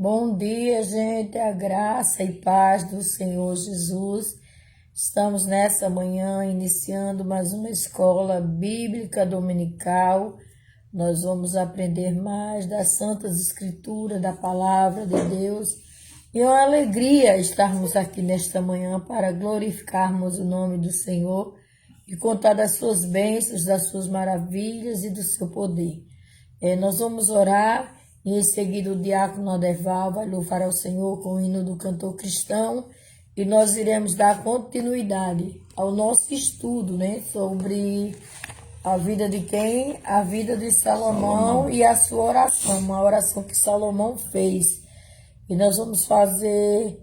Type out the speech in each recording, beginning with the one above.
Bom dia, gente, a graça e paz do Senhor Jesus. Estamos nessa manhã iniciando mais uma escola bíblica dominical. Nós vamos aprender mais das Santas Escrituras, da Palavra de Deus. E é uma alegria estarmos aqui nesta manhã para glorificarmos o nome do Senhor e contar das suas bênçãos, das suas maravilhas e do seu poder. Nós vamos orar. E em seguida o diácono Adeval vai louvar ao Senhor com o hino do cantor cristão e nós iremos dar continuidade ao nosso estudo, sobre a vida de quem? A vida de Salomão e a sua oração, uma oração que Salomão fez. E nós vamos fazer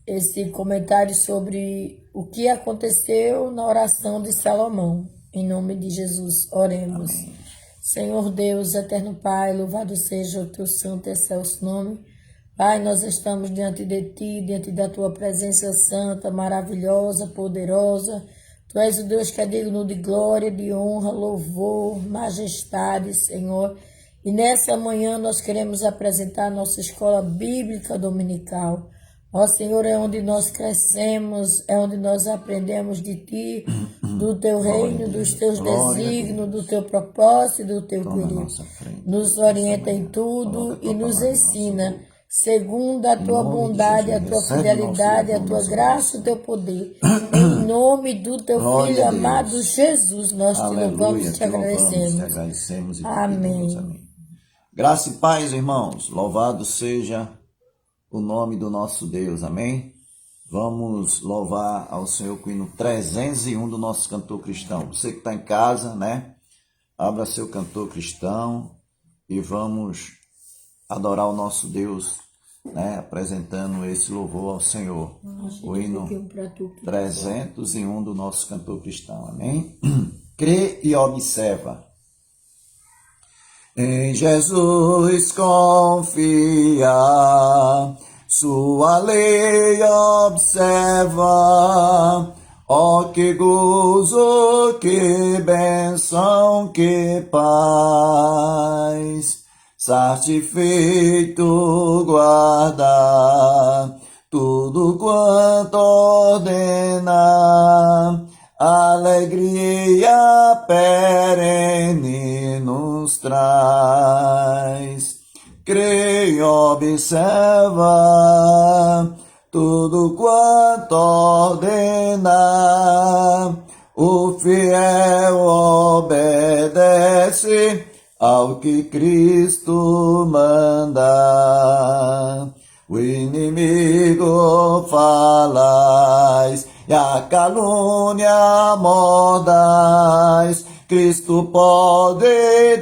esse comentário sobre o que aconteceu na oração de Salomão. Em nome de Jesus, oremos. Amém. Senhor Deus, eterno Pai, louvado seja o teu santo e excelso nome. Pai, nós estamos diante de ti, diante da tua presença santa, maravilhosa, poderosa. Tu és o Deus que é digno de glória, de honra, louvor, majestade, Senhor. E nessa manhã nós queremos apresentar a nossa escola bíblica dominical. Ó Senhor, é onde nós crescemos, é onde nós aprendemos de Ti, do Teu reino, dos Teus desígnios, do Teu propósito e do Teu querer. Nos orienta em tudo e nos ensina, segundo a Tua bondade, a Tua fidelidade, a Tua graça e o Teu poder. Em nome do Teu Filho amado Jesus, nós Te louvamos e Te agradecemos. Amém. Graça e paz, irmãos. Louvado seja o nome do nosso Deus, amém? Vamos louvar ao Senhor com o hino 301 do nosso cantor cristão. Você que está em casa, abra seu cantor cristão e vamos adorar o nosso Deus, apresentando esse louvor ao Senhor. O hino 301 do nosso cantor cristão, amém? Crê e observa. Em Jesus confia, sua lei observa. Ó que gozo, que bênção, que paz. Satisfeito guarda tudo quanto ordena. Alegria perene nos traz. Crê e observa tudo quanto ordena. O fiel obedece ao que Cristo manda. O inimigo falais e a calúnia mordaz, Cristo pode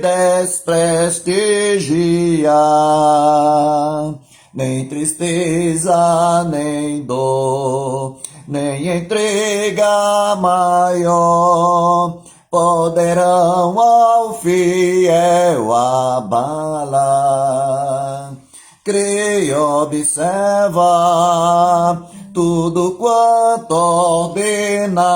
desprestigiar. Nem tristeza, nem dor, nem entrega maior poderão ao fiel abalar. Crê e observa tudo quanto ordena.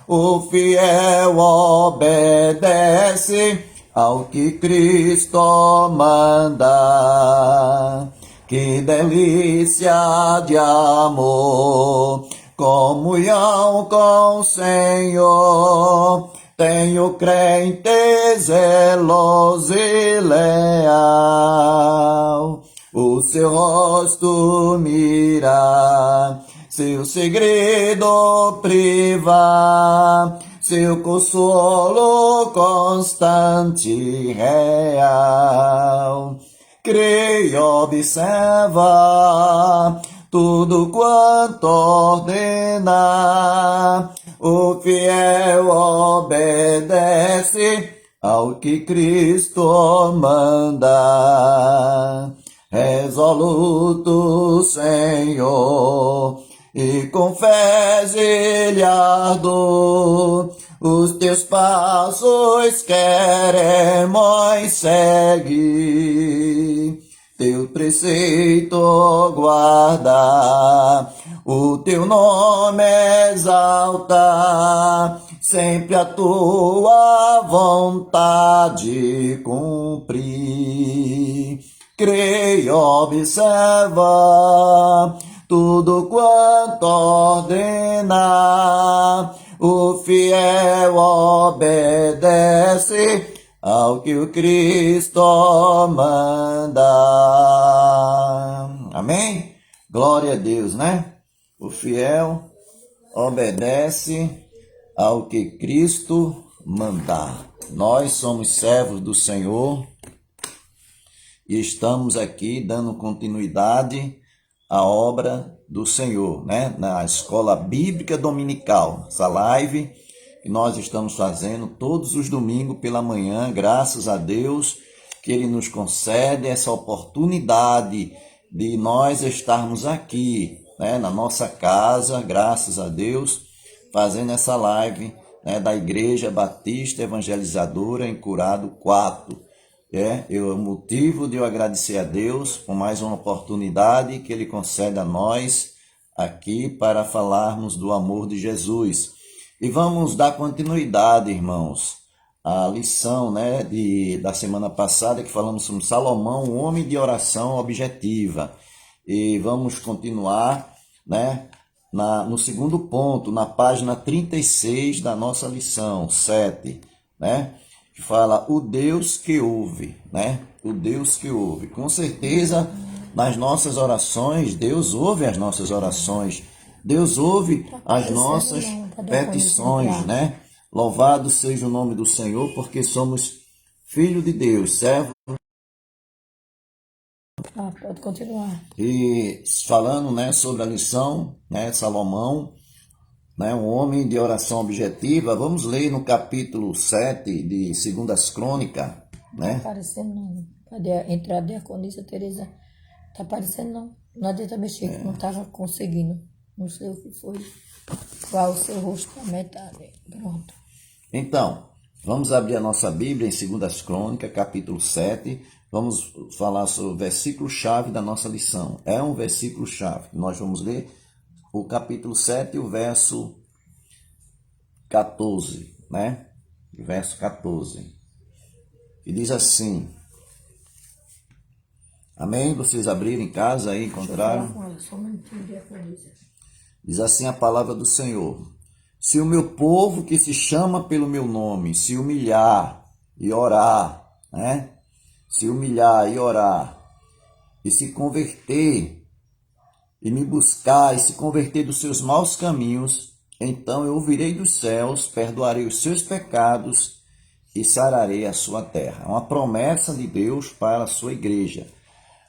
O fiel obedece ao que Cristo manda. Que delícia de amor, comunhão com o Senhor. Tenho crente zeloso e leal. O seu rosto mirar, seu segredo privar, seu consolo constante e real. Crê e observa tudo quanto ordena. O fiel obedece ao que Cristo manda. Resoluto, Senhor, e com fé zelhado, os teus passos queremos seguir. Teu preceito guardar, o teu nome exaltar, sempre a tua vontade cumprir. Creio, observa tudo quanto ordena, o fiel obedece ao que o Cristo manda. Amém? Glória a Deus, né? O fiel obedece ao que Cristo mandar. Nós somos servos do Senhor e estamos aqui dando continuidade à obra do Senhor, né? Na Escola Bíblica Dominical, essa live que nós estamos fazendo todos os domingos pela manhã, graças a Deus que Ele nos concede essa oportunidade de nós estarmos aqui, né, na nossa casa, graças a Deus, fazendo essa live, né, da Igreja Batista Evangelizadora em Curado 4. É o motivo de eu agradecer a Deus por mais uma oportunidade que Ele concede a nós aqui para falarmos do amor de Jesus. E vamos dar continuidade, irmãos, à lição, né, da semana passada que falamos sobre Salomão, um homem de oração objetiva. E vamos continuar, né, no segundo ponto, na página 36 da nossa lição 7, né? Que fala o Deus que ouve, né? O Deus que ouve. Com certeza, nas nossas orações, Deus ouve as nossas orações. Deus ouve as nossas petições, né? Louvado seja o nome do Senhor, porque somos filhos de Deus, servo. Pode continuar. E falando, né, sobre a lição, né, Salomão, né, um homem de oração objetiva, vamos ler no capítulo 7 de 2 Crônicas, né? Tá aparecendo não. Cadê a diaconisa Teresa? Tá aparecendo não. Não adianta mexer, que não estava conseguindo. Não sei o que foi. Qual o seu rosto para metade. Pronto. Então, vamos abrir a nossa Bíblia em 2 Crônicas, capítulo 7. Vamos falar sobre o versículo-chave da nossa lição. É um versículo-chave. Nós vamos ler o capítulo 7 e o verso 14, né? O verso 14. E diz assim. Amém? Vocês abriram em casa aí, encontraram? Diz assim a palavra do Senhor. Se o meu povo que se chama pelo meu nome se humilhar e orar, né? Se humilhar e orar e se converter e me buscar e se converter dos seus maus caminhos, então eu ouvirei dos céus, perdoarei os seus pecados e sararei a sua terra. É uma promessa de Deus para a sua igreja.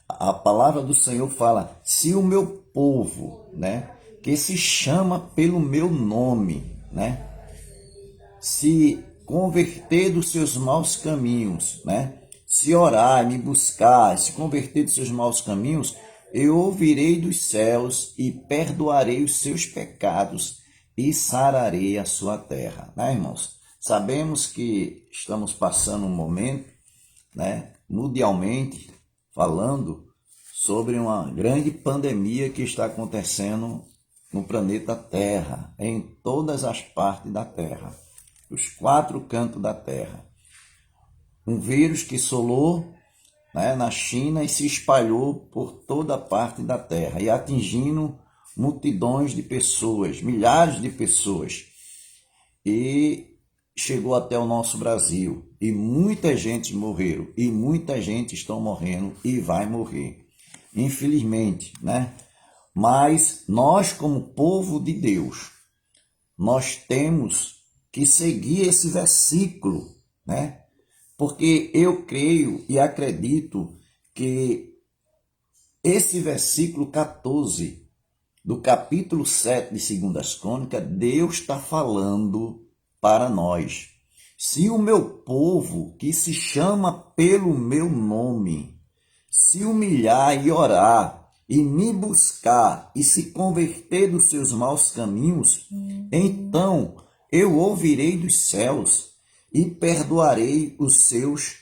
A palavra do Senhor fala, se o meu povo, né, que se chama pelo meu nome, né, se converter dos seus maus caminhos, né, se orar, me buscar, se converter dos seus maus caminhos, eu ouvirei dos céus e perdoarei os seus pecados e sararei a sua terra. Né, irmãos? Sabemos que estamos passando um momento, né, mundialmente, falando sobre uma grande pandemia que está acontecendo no planeta Terra, em todas as partes da Terra, os 4 cantos da Terra. Um vírus que solou, né, na China e se espalhou por toda a parte da Terra e atingindo multidões de pessoas, milhares de pessoas. E chegou até o nosso Brasil e muita gente morreu e muita gente está morrendo e vai morrer, infelizmente, né? Mas nós, como povo de Deus, nós temos que seguir esse versículo, né? Porque eu creio e acredito que esse versículo 14 do capítulo 7 de 2 Crônicas, Deus está falando para nós. Se o meu povo, que se chama pelo meu nome, se humilhar e orar, e me buscar e se converter dos seus maus caminhos, então eu ouvirei dos céus e perdoarei os seus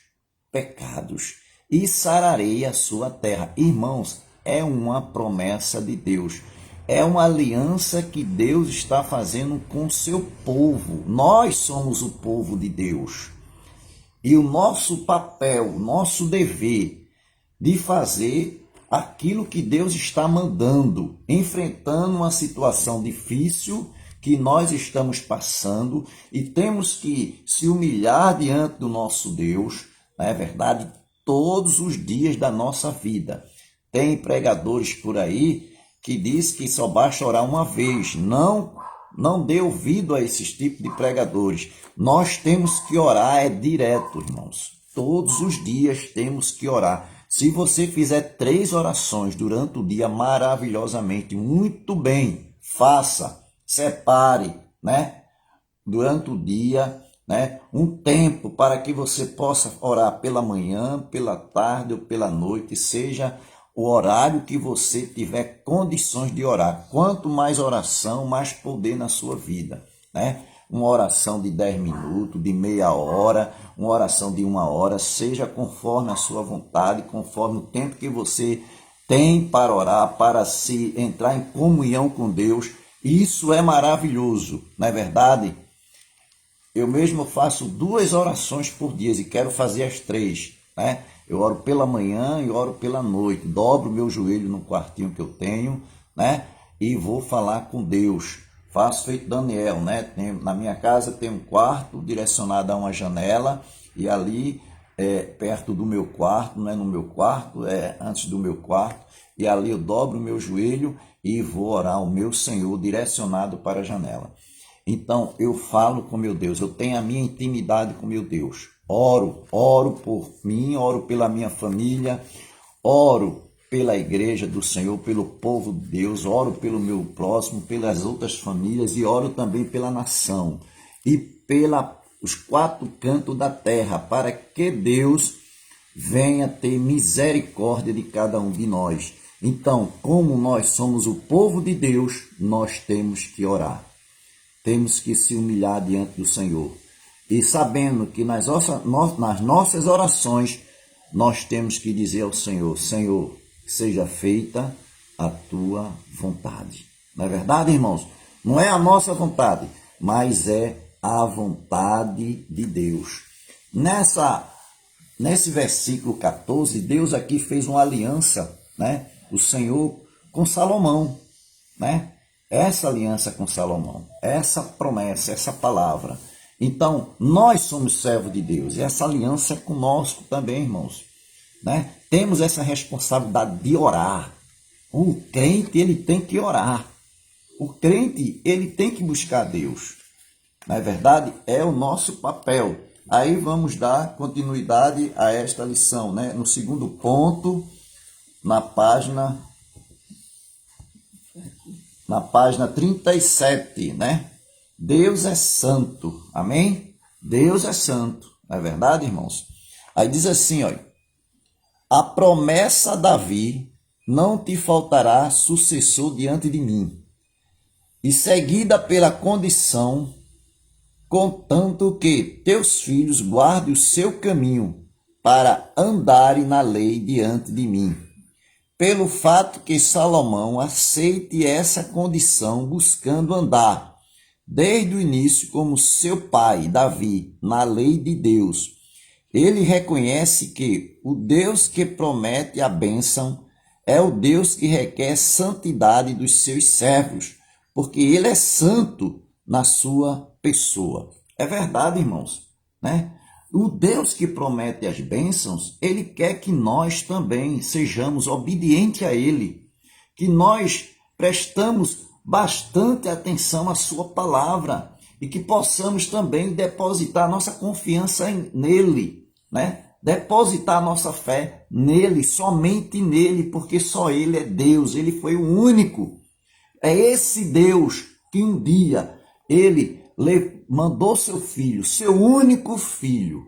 pecados e sararei a sua terra. Irmãos, é uma promessa de Deus. é uma aliança que Deus está fazendo com o seu povo. Nós somos o povo de Deus. E o nosso papel, o nosso dever de fazer aquilo que Deus está mandando, enfrentando uma situação difícil que nós estamos passando e temos que se humilhar diante do nosso Deus, não é verdade? Todos os dias da nossa vida. Tem pregadores por aí que diz que só basta orar uma vez. Não dê ouvido a esses tipos de pregadores. Nós temos que orar direto, irmãos. Todos os dias temos que orar. Se você fizer 3 orações durante o dia maravilhosamente, muito bem, faça, separe, né? Durante o dia, né? Um tempo para que você possa orar pela manhã, pela tarde ou pela noite, seja o horário que você tiver condições de orar. Quanto mais oração, mais poder na sua vida, né? Uma oração de 10 minutos, de meia hora, uma oração de 1 hora, seja conforme a sua vontade, conforme o tempo que você tem para orar, para se entrar em comunhão com Deus. Isso é maravilhoso, não é verdade? Eu mesmo faço 2 orações por dia e quero fazer as 3, né? Eu oro pela manhã e oro pela noite. Dobro meu joelho no quartinho que eu tenho, né? E vou falar com Deus. Faço feito Daniel, né? Na minha casa tem um quarto direcionado a uma janela e ali perto do meu quarto, não é no meu quarto, é antes do meu quarto. E ali eu dobro o meu joelho e vou orar ao meu Senhor direcionado para a janela. Então eu falo com meu Deus, eu tenho a minha intimidade com meu Deus. Oro por mim, oro pela minha família, oro pela igreja do Senhor, pelo povo de Deus, oro pelo meu próximo, pelas outras famílias e oro também pela nação e pelos 4 cantos da terra, para que Deus venha ter misericórdia de cada um de nós. Então, como nós somos o povo de Deus, nós temos que orar. Temos que se humilhar diante do Senhor. E sabendo que nas nossas orações, nós temos que dizer ao Senhor, Senhor, seja feita a tua vontade. Não é verdade, irmãos? Não é a nossa vontade, mas é a vontade de Deus. Nesse versículo 14, Deus aqui fez uma aliança, né? O Senhor com Salomão, né? Essa aliança com Salomão, essa promessa, essa palavra. Então, nós somos servos de Deus e essa aliança é conosco também, irmãos, né? Temos essa responsabilidade de orar. O crente, ele tem que orar. O crente, ele tem que buscar Deus. Não é verdade? É o nosso papel. Aí vamos dar continuidade a esta lição, né? No segundo ponto, na página 37, né? Deus é santo, amém? Deus é santo, não é verdade, irmãos? Aí diz assim, olha, a promessa a Davi, não te faltará sucessor diante de mim, e seguida pela condição, contanto que teus filhos guardem o seu caminho, para andarem na lei diante de mim. Pelo fato que Salomão aceite essa condição, buscando andar, desde o início, como seu pai, Davi, na lei de Deus. Ele reconhece que o Deus que promete a bênção é o Deus que requer santidade dos seus servos, porque ele é santo na sua pessoa. É verdade, irmãos, né? O Deus que promete as bênçãos, ele quer que nós também sejamos obedientes a ele, que nós prestamos bastante atenção à sua palavra e que possamos também depositar nossa confiança nele, né? Depositar nossa fé nele, somente nele, porque só ele é Deus, ele foi o único. É esse Deus que um dia ele mandou seu filho, seu único filho,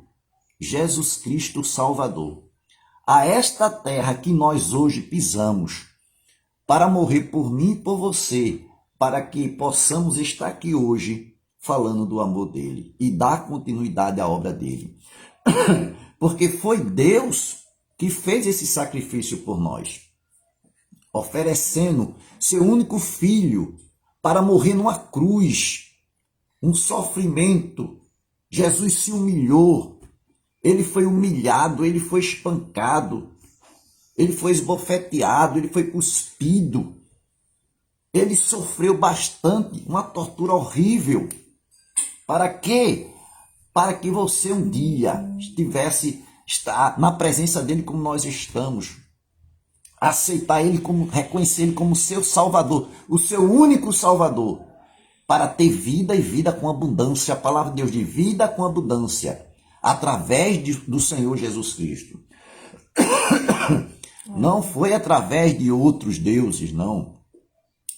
Jesus Cristo Salvador, a esta terra que nós hoje pisamos, para morrer por mim e por você, para que possamos estar aqui hoje falando do amor dele e dar continuidade à obra dele. Porque foi Deus que fez esse sacrifício por nós. oferecendo seu único filho para morrer numa cruz, um sofrimento. Jesus se humilhou, ele foi humilhado, ele foi espancado, ele foi esbofeteado, ele foi cuspido, ele sofreu bastante, uma tortura horrível. Para quê? Para que você um dia estar na presença dele como nós estamos, aceitar ele como, reconhecer ele como seu Salvador, o seu único Salvador, para ter vida e vida com abundância. A palavra de Deus de vida com abundância, através do Senhor Jesus Cristo. Não foi através de outros deuses, não.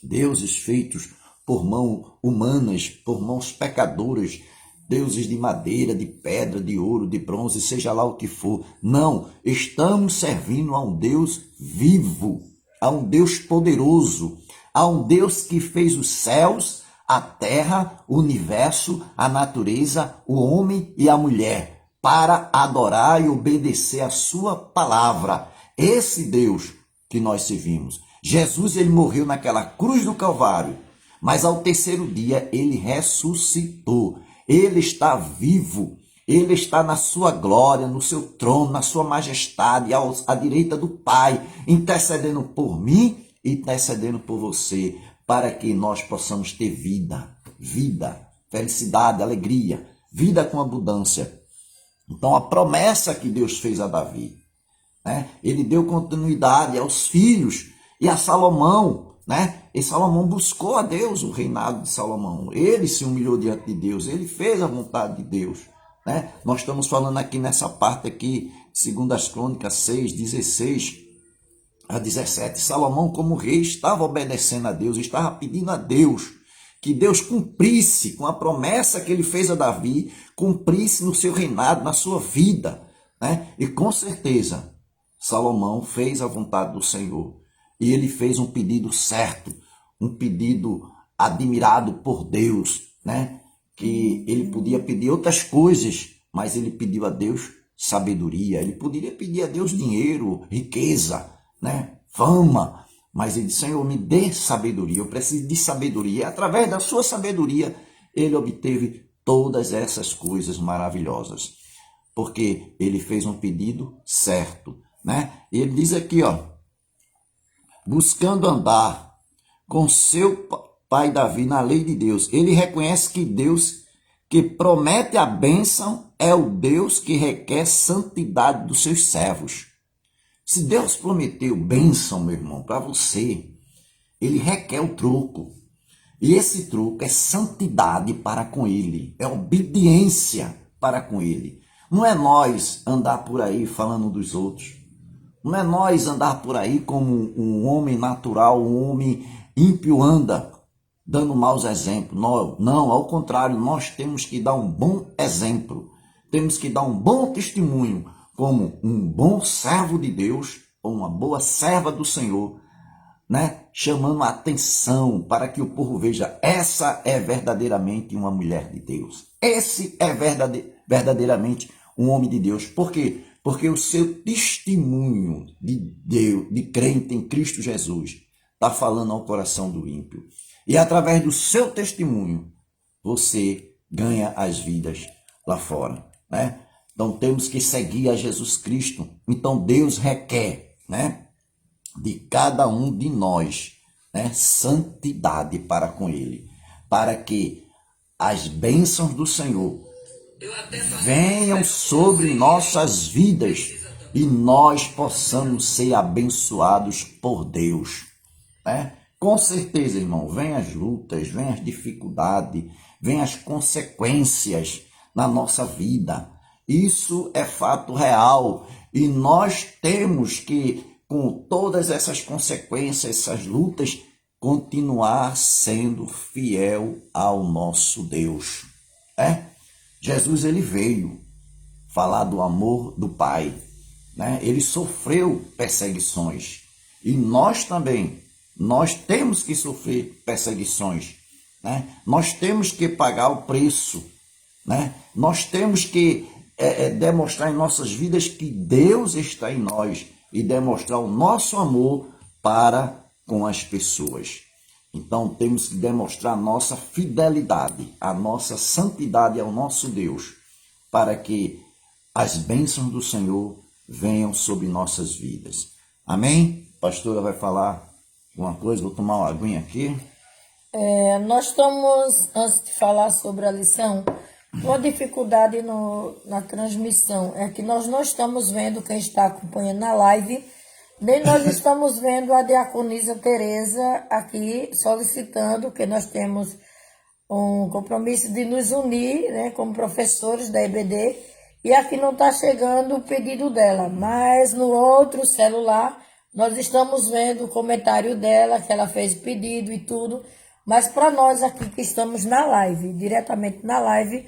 Deuses feitos por mãos humanas, por mãos pecadoras, deuses de madeira, de pedra, de ouro, de bronze, seja lá o que for. Não, estamos servindo a um Deus vivo, a um Deus poderoso, a um Deus que fez os céus, a terra, o universo, a natureza, o homem e a mulher, para adorar e obedecer a sua palavra. Esse Deus que nós servimos. Jesus, ele morreu naquela cruz do Calvário, mas ao terceiro dia ele ressuscitou. Ele está vivo, ele está na sua glória, no seu trono, na sua majestade, à direita do Pai, intercedendo por mim e intercedendo por você, para que nós possamos ter vida, felicidade, alegria, vida com abundância. Então a promessa que Deus fez a Davi, né? Ele deu continuidade aos filhos e a Salomão, né? E Salomão buscou a Deus, o reinado de Salomão. Ele se humilhou diante de Deus, ele fez a vontade de Deus, né? Nós estamos falando aqui nessa parte aqui, segundo as Crônicas 6, 16 a 17. Salomão, como rei, estava obedecendo a Deus, estava pedindo a Deus que Deus cumprisse com a promessa que ele fez a Davi, cumprisse no seu reinado, na sua vida, né? E com certeza Salomão fez a vontade do Senhor. E ele fez um pedido certo, um pedido admirado por Deus, né? Que ele podia pedir outras coisas, mas ele pediu a Deus sabedoria. Ele poderia pedir a Deus dinheiro, riqueza, né? Fama, mas ele disse: Senhor, me dê sabedoria, eu preciso de sabedoria. E através da sua sabedoria, ele obteve todas essas coisas maravilhosas, porque ele fez um pedido certo, né? E ele diz aqui, ó, buscando andar com seu pai Davi na lei de Deus. Ele reconhece que Deus que promete a bênção é o Deus que requer santidade dos seus servos. Se Deus prometeu bênção, meu irmão, para você, ele requer o troco. E esse troco é santidade para com ele, é obediência para com ele. Não é nós andar por aí falando dos outros. Não é nós andar por aí como um homem natural, um homem ímpio anda, dando maus exemplos. Não, ao contrário, nós temos que dar um bom exemplo. Temos que dar um bom testemunho como um bom servo de Deus ou uma boa serva do Senhor, né? Chamando a atenção para que o povo veja: essa é verdadeiramente uma mulher de Deus. Esse é verdadeiramente um homem de Deus. Por quê? Porque o seu testemunho de Deus, de crente em Cristo Jesus, está falando ao coração do ímpio. E através do seu testemunho, você ganha as vidas lá fora, né? Então temos que seguir a Jesus Cristo. Então Deus requer, né, de cada um de nós, né, santidade para com Ele, para que as bênçãos do Senhor venham sobre nossas vidas e nós possamos ser abençoados por Deus, né? Com certeza, irmão, vem as lutas, vem as dificuldades, vem as consequências na nossa vida. Isso é fato real e nós temos que, com todas essas consequências, essas lutas, continuar sendo fiel ao nosso Deus, né? Jesus, ele veio falar do amor do Pai, né? Ele sofreu perseguições e nós também, nós temos que sofrer perseguições, né? Nós temos que pagar o preço, né? Nós temos que demonstrar em nossas vidas que Deus está em nós e demonstrar o nosso amor para com as pessoas. Então temos que demonstrar nossa fidelidade, a nossa santidade ao nosso Deus, para que as bênçãos do Senhor venham sobre nossas vidas. Amém? A pastora vai falar uma coisa, vou tomar uma aguinha aqui. Nós estamos, antes de falar sobre a lição, uma dificuldade na transmissão é que nós não estamos vendo quem está acompanhando na live, nem nós estamos vendo a diaconisa Tereza aqui solicitando, que nós temos um compromisso de nos unir, né, como professores da EBD, e aqui não está chegando o pedido dela, mas no outro celular nós estamos vendo o comentário dela, que ela fez pedido e tudo, mas para nós aqui que estamos na live, diretamente na live,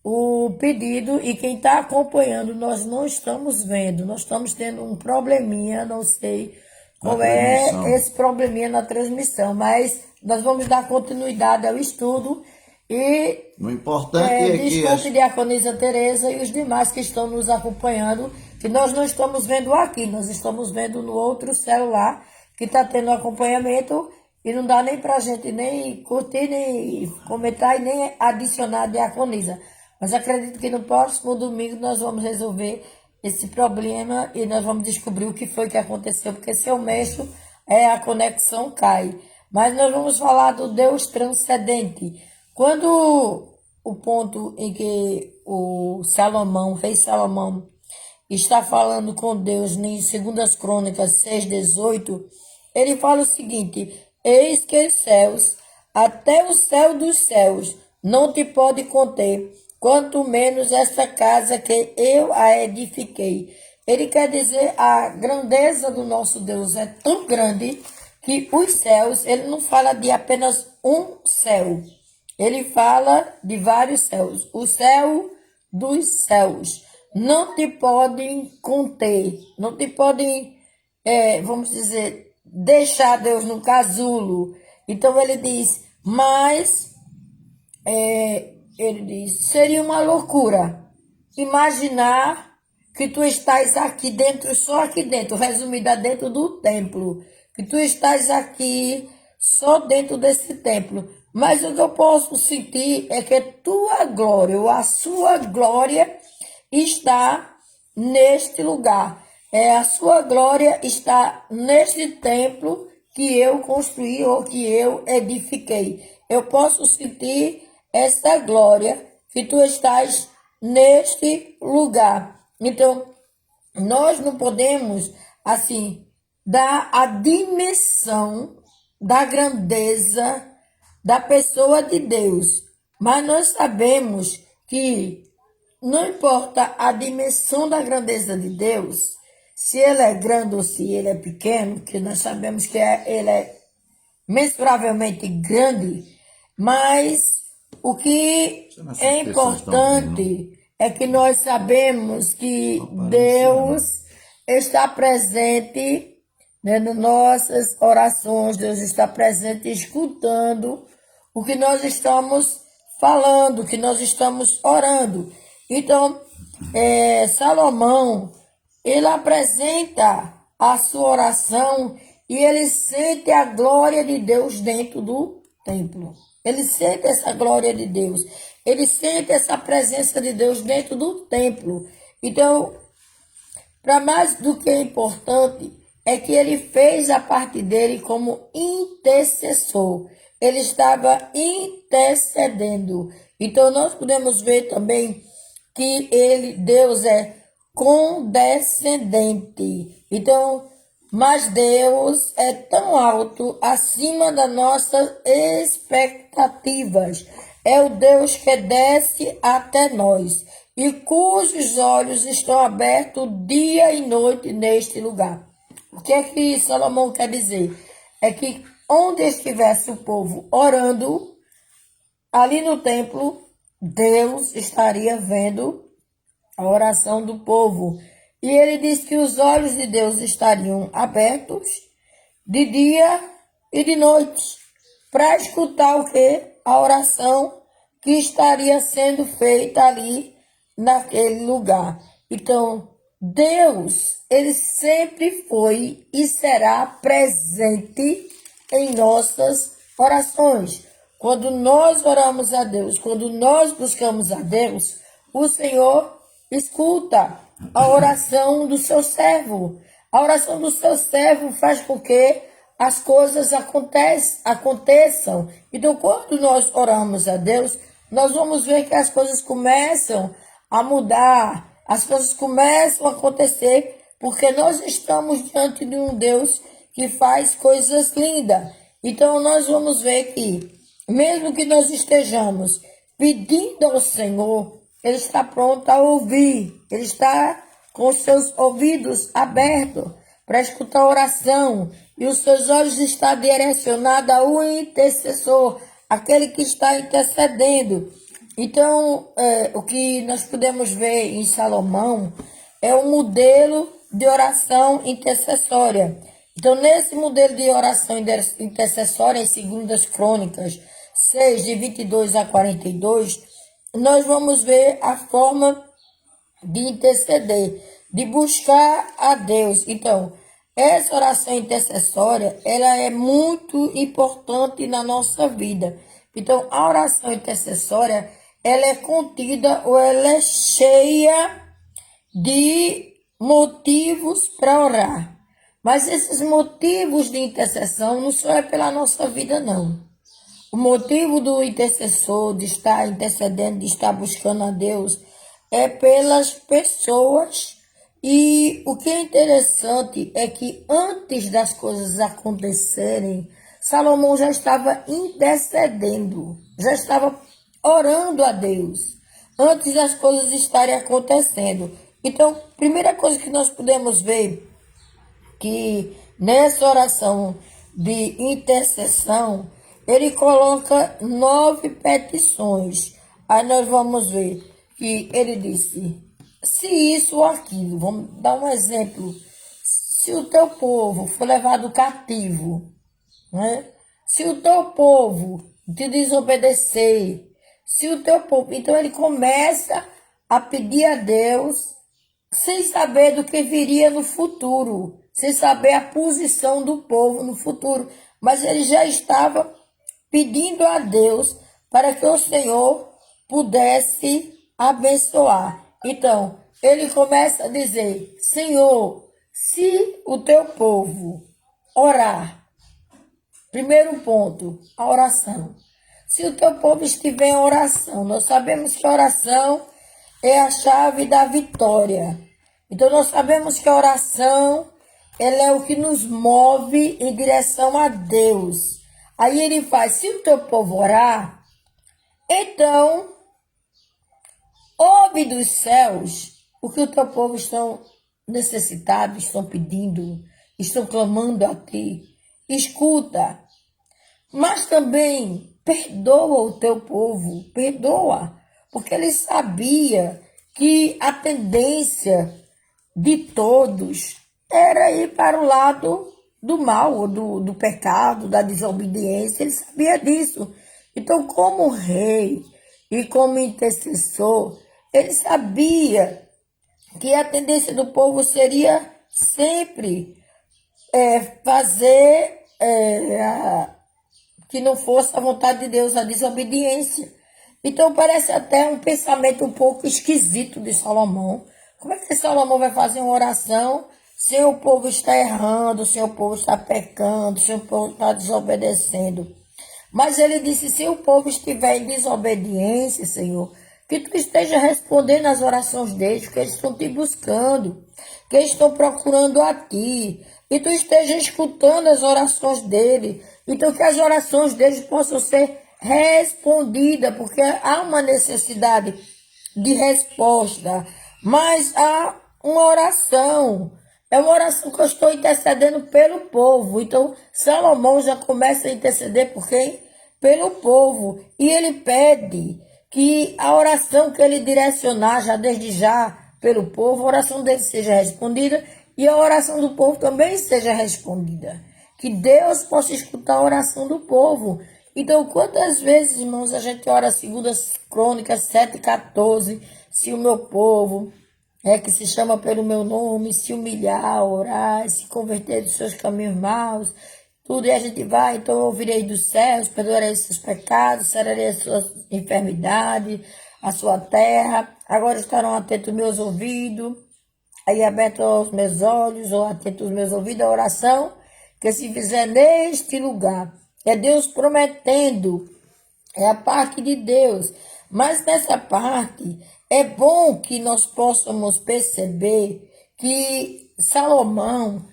o pedido e quem está acompanhando, nós não estamos vendo, nós estamos tendo um probleminha, não sei qual é esse probleminha na transmissão, mas nós vamos dar continuidade ao estudo e o importante é que... Desculpe, diaconisa Tereza e os demais que estão nos acompanhando, que nós não estamos vendo aqui, nós estamos vendo no outro celular, que está tendo acompanhamento, e não dá nem para a gente nem curtir, nem comentar e nem adicionar a diaconisa. Mas acredito que no próximo domingo nós vamos resolver esse problema e nós vamos descobrir o que foi que aconteceu, porque se eu mexo, a conexão cai. Mas nós vamos falar do Deus transcendente. Quando o ponto em que o Salomão, rei Salomão, está falando com Deus em 2 Crônicas 6:18, ele fala o seguinte: eis que os céus, até o céu dos céus, não te pode conter, quanto menos esta casa que eu a edifiquei. Ele quer dizer, a grandeza do nosso Deus é tão grande que os céus, ele não fala de apenas um céu, ele fala de vários céus. O céu dos céus não te podem conter, não te podem, vamos dizer, deixar Deus no casulo. Então ele diz, mas ele diz, seria uma loucura imaginar que tu estás aqui dentro, só aqui dentro, resumida dentro do templo, que tu estás aqui só dentro desse templo. Mas o que eu posso sentir é que tua glória, ou a sua glória, está neste lugar. A sua glória está neste templo que eu construí ou que eu edifiquei. Eu posso sentir esta glória que tu estás neste lugar. Então, nós não podemos, assim, dar a dimensão da grandeza da pessoa de Deus. Mas nós sabemos que não importa a dimensão da grandeza de Deus, se ele é grande ou se ele é pequeno, que nós sabemos que ele é mensuravelmente grande, mas o que é importante é que nós sabemos que Deus está presente, né, nas nossas orações, Deus está presente escutando o que nós estamos falando, o que nós estamos orando. Então, Salomão, ele apresenta a sua oração e ele sente a glória de Deus dentro do templo. Ele sente essa glória de Deus. Ele sente essa presença de Deus dentro do templo. Então, para mais do que importante, é que ele fez a parte dele como intercessor. Ele estava intercedendo. Então, nós podemos ver também que Deus é condescendente. Então, mas Deus é tão alto acima das nossas expectativas. É o Deus que desce até nós e cujos olhos estão abertos dia e noite neste lugar. O que é que Salomão quer dizer? É que onde estivesse o povo orando, ali no templo, Deus estaria vendo a oração do povo. E ele diz que os olhos de Deus estariam abertos de dia e de noite para escutar o quê? A oração que estaria sendo feita ali naquele lugar. Então, Deus, ele sempre foi e será presente em nossas orações. Quando nós oramos a Deus, quando nós buscamos a Deus, o Senhor escuta a oração do seu servo. A oração do seu servo faz com que as coisas aconteçam. Então, quando nós oramos a Deus, nós vamos ver que as coisas começam a mudar, as coisas começam a acontecer, porque nós estamos diante de um Deus que faz coisas lindas. Então, nós vamos ver que, mesmo que nós estejamos pedindo ao Senhor, Ele está pronto a ouvir, Ele está com os seus ouvidos abertos para escutar a oração, e os seus olhos estão direcionados ao intercessor, aquele que está intercedendo. Então, o que nós podemos ver em Salomão é um modelo de oração intercessória. Então, nesse modelo de oração intercessória, em 2 Crônicas 6, de 22 a 42, nós vamos ver a forma de interceder, de buscar a Deus. Então, essa oração intercessória, ela é muito importante na nossa vida. Então, a oração intercessória, ela é contida ou ela é cheia de motivos para orar. Mas esses motivos de intercessão não só é pela nossa vida, não. O motivo do intercessor, de estar intercedendo, de estar buscando a Deus, é pelas pessoas. E o que é interessante é que antes das coisas acontecerem, Salomão já estava intercedendo, já estava orando a Deus, antes das coisas estarem acontecendo. Então, primeira coisa que nós podemos ver, que nessa oração de intercessão, ele coloca 9 petições. Aí nós vamos ver que ele disse, se isso ou aquilo, vamos dar um exemplo, se o teu povo for levado cativo, né? Se o teu povo te desobedecer, se o teu povo... Então ele começa a pedir a Deus sem saber do que viria no futuro, sem saber a posição do povo no futuro, mas ele já estava pedindo a Deus para que o Senhor pudesse abençoar. Então, ele começa a dizer, Senhor, se o teu povo orar, primeiro ponto, a oração. Se o teu povo estiver em oração, nós sabemos que a oração é a chave da vitória. Então, nós sabemos que a oração, ela é o que nos move em direção a Deus. Aí ele faz, se o teu povo orar, então, ouve dos céus o que o teu povo estão necessitados, estão pedindo, estão clamando a ti. Escuta, mas também perdoa o teu povo, perdoa, porque ele sabia que a tendência de todos era ir para o lado do mal, do pecado, da desobediência. Ele sabia disso. Então, como rei e como intercessor, ele sabia que a tendência do povo seria sempre fazer que não fosse a vontade de Deus, a desobediência. Então parece até um pensamento um pouco esquisito de Salomão. Como é que Salomão vai fazer uma oração se o povo está errando, se o povo está pecando, se o povo está desobedecendo? Mas ele disse, se o povo estiver em desobediência, Senhor, que tu esteja respondendo às orações deles, que eles estão te buscando, que eles estão procurando a ti, e tu esteja escutando as orações deles, então que as orações deles possam ser respondidas, porque há uma necessidade de resposta, mas há uma oração, é uma oração que eu estou intercedendo pelo povo. Então Salomão já começa a interceder por quem? Pelo povo, e ele pede que a oração que ele direcionar já desde já pelo povo, a oração dele seja respondida e a oração do povo também seja respondida. Que Deus possa escutar a oração do povo. Então, quantas vezes, irmãos, a gente ora 2 Crônicas 7:14, se o meu povo, que se chama pelo meu nome, se humilhar, orar, se converter dos seus caminhos maus, tudo, e a gente vai, então eu ouvirei dos céus, perdoarei os seus pecados, sararei as suas enfermidades, a sua terra, agora estarão atentos meus ouvidos, aí aberto os meus olhos, ou atento os meus ouvidos, a oração que se fizer neste lugar. É Deus prometendo, é a parte de Deus. Mas nessa parte, é bom que nós possamos perceber que Salomão,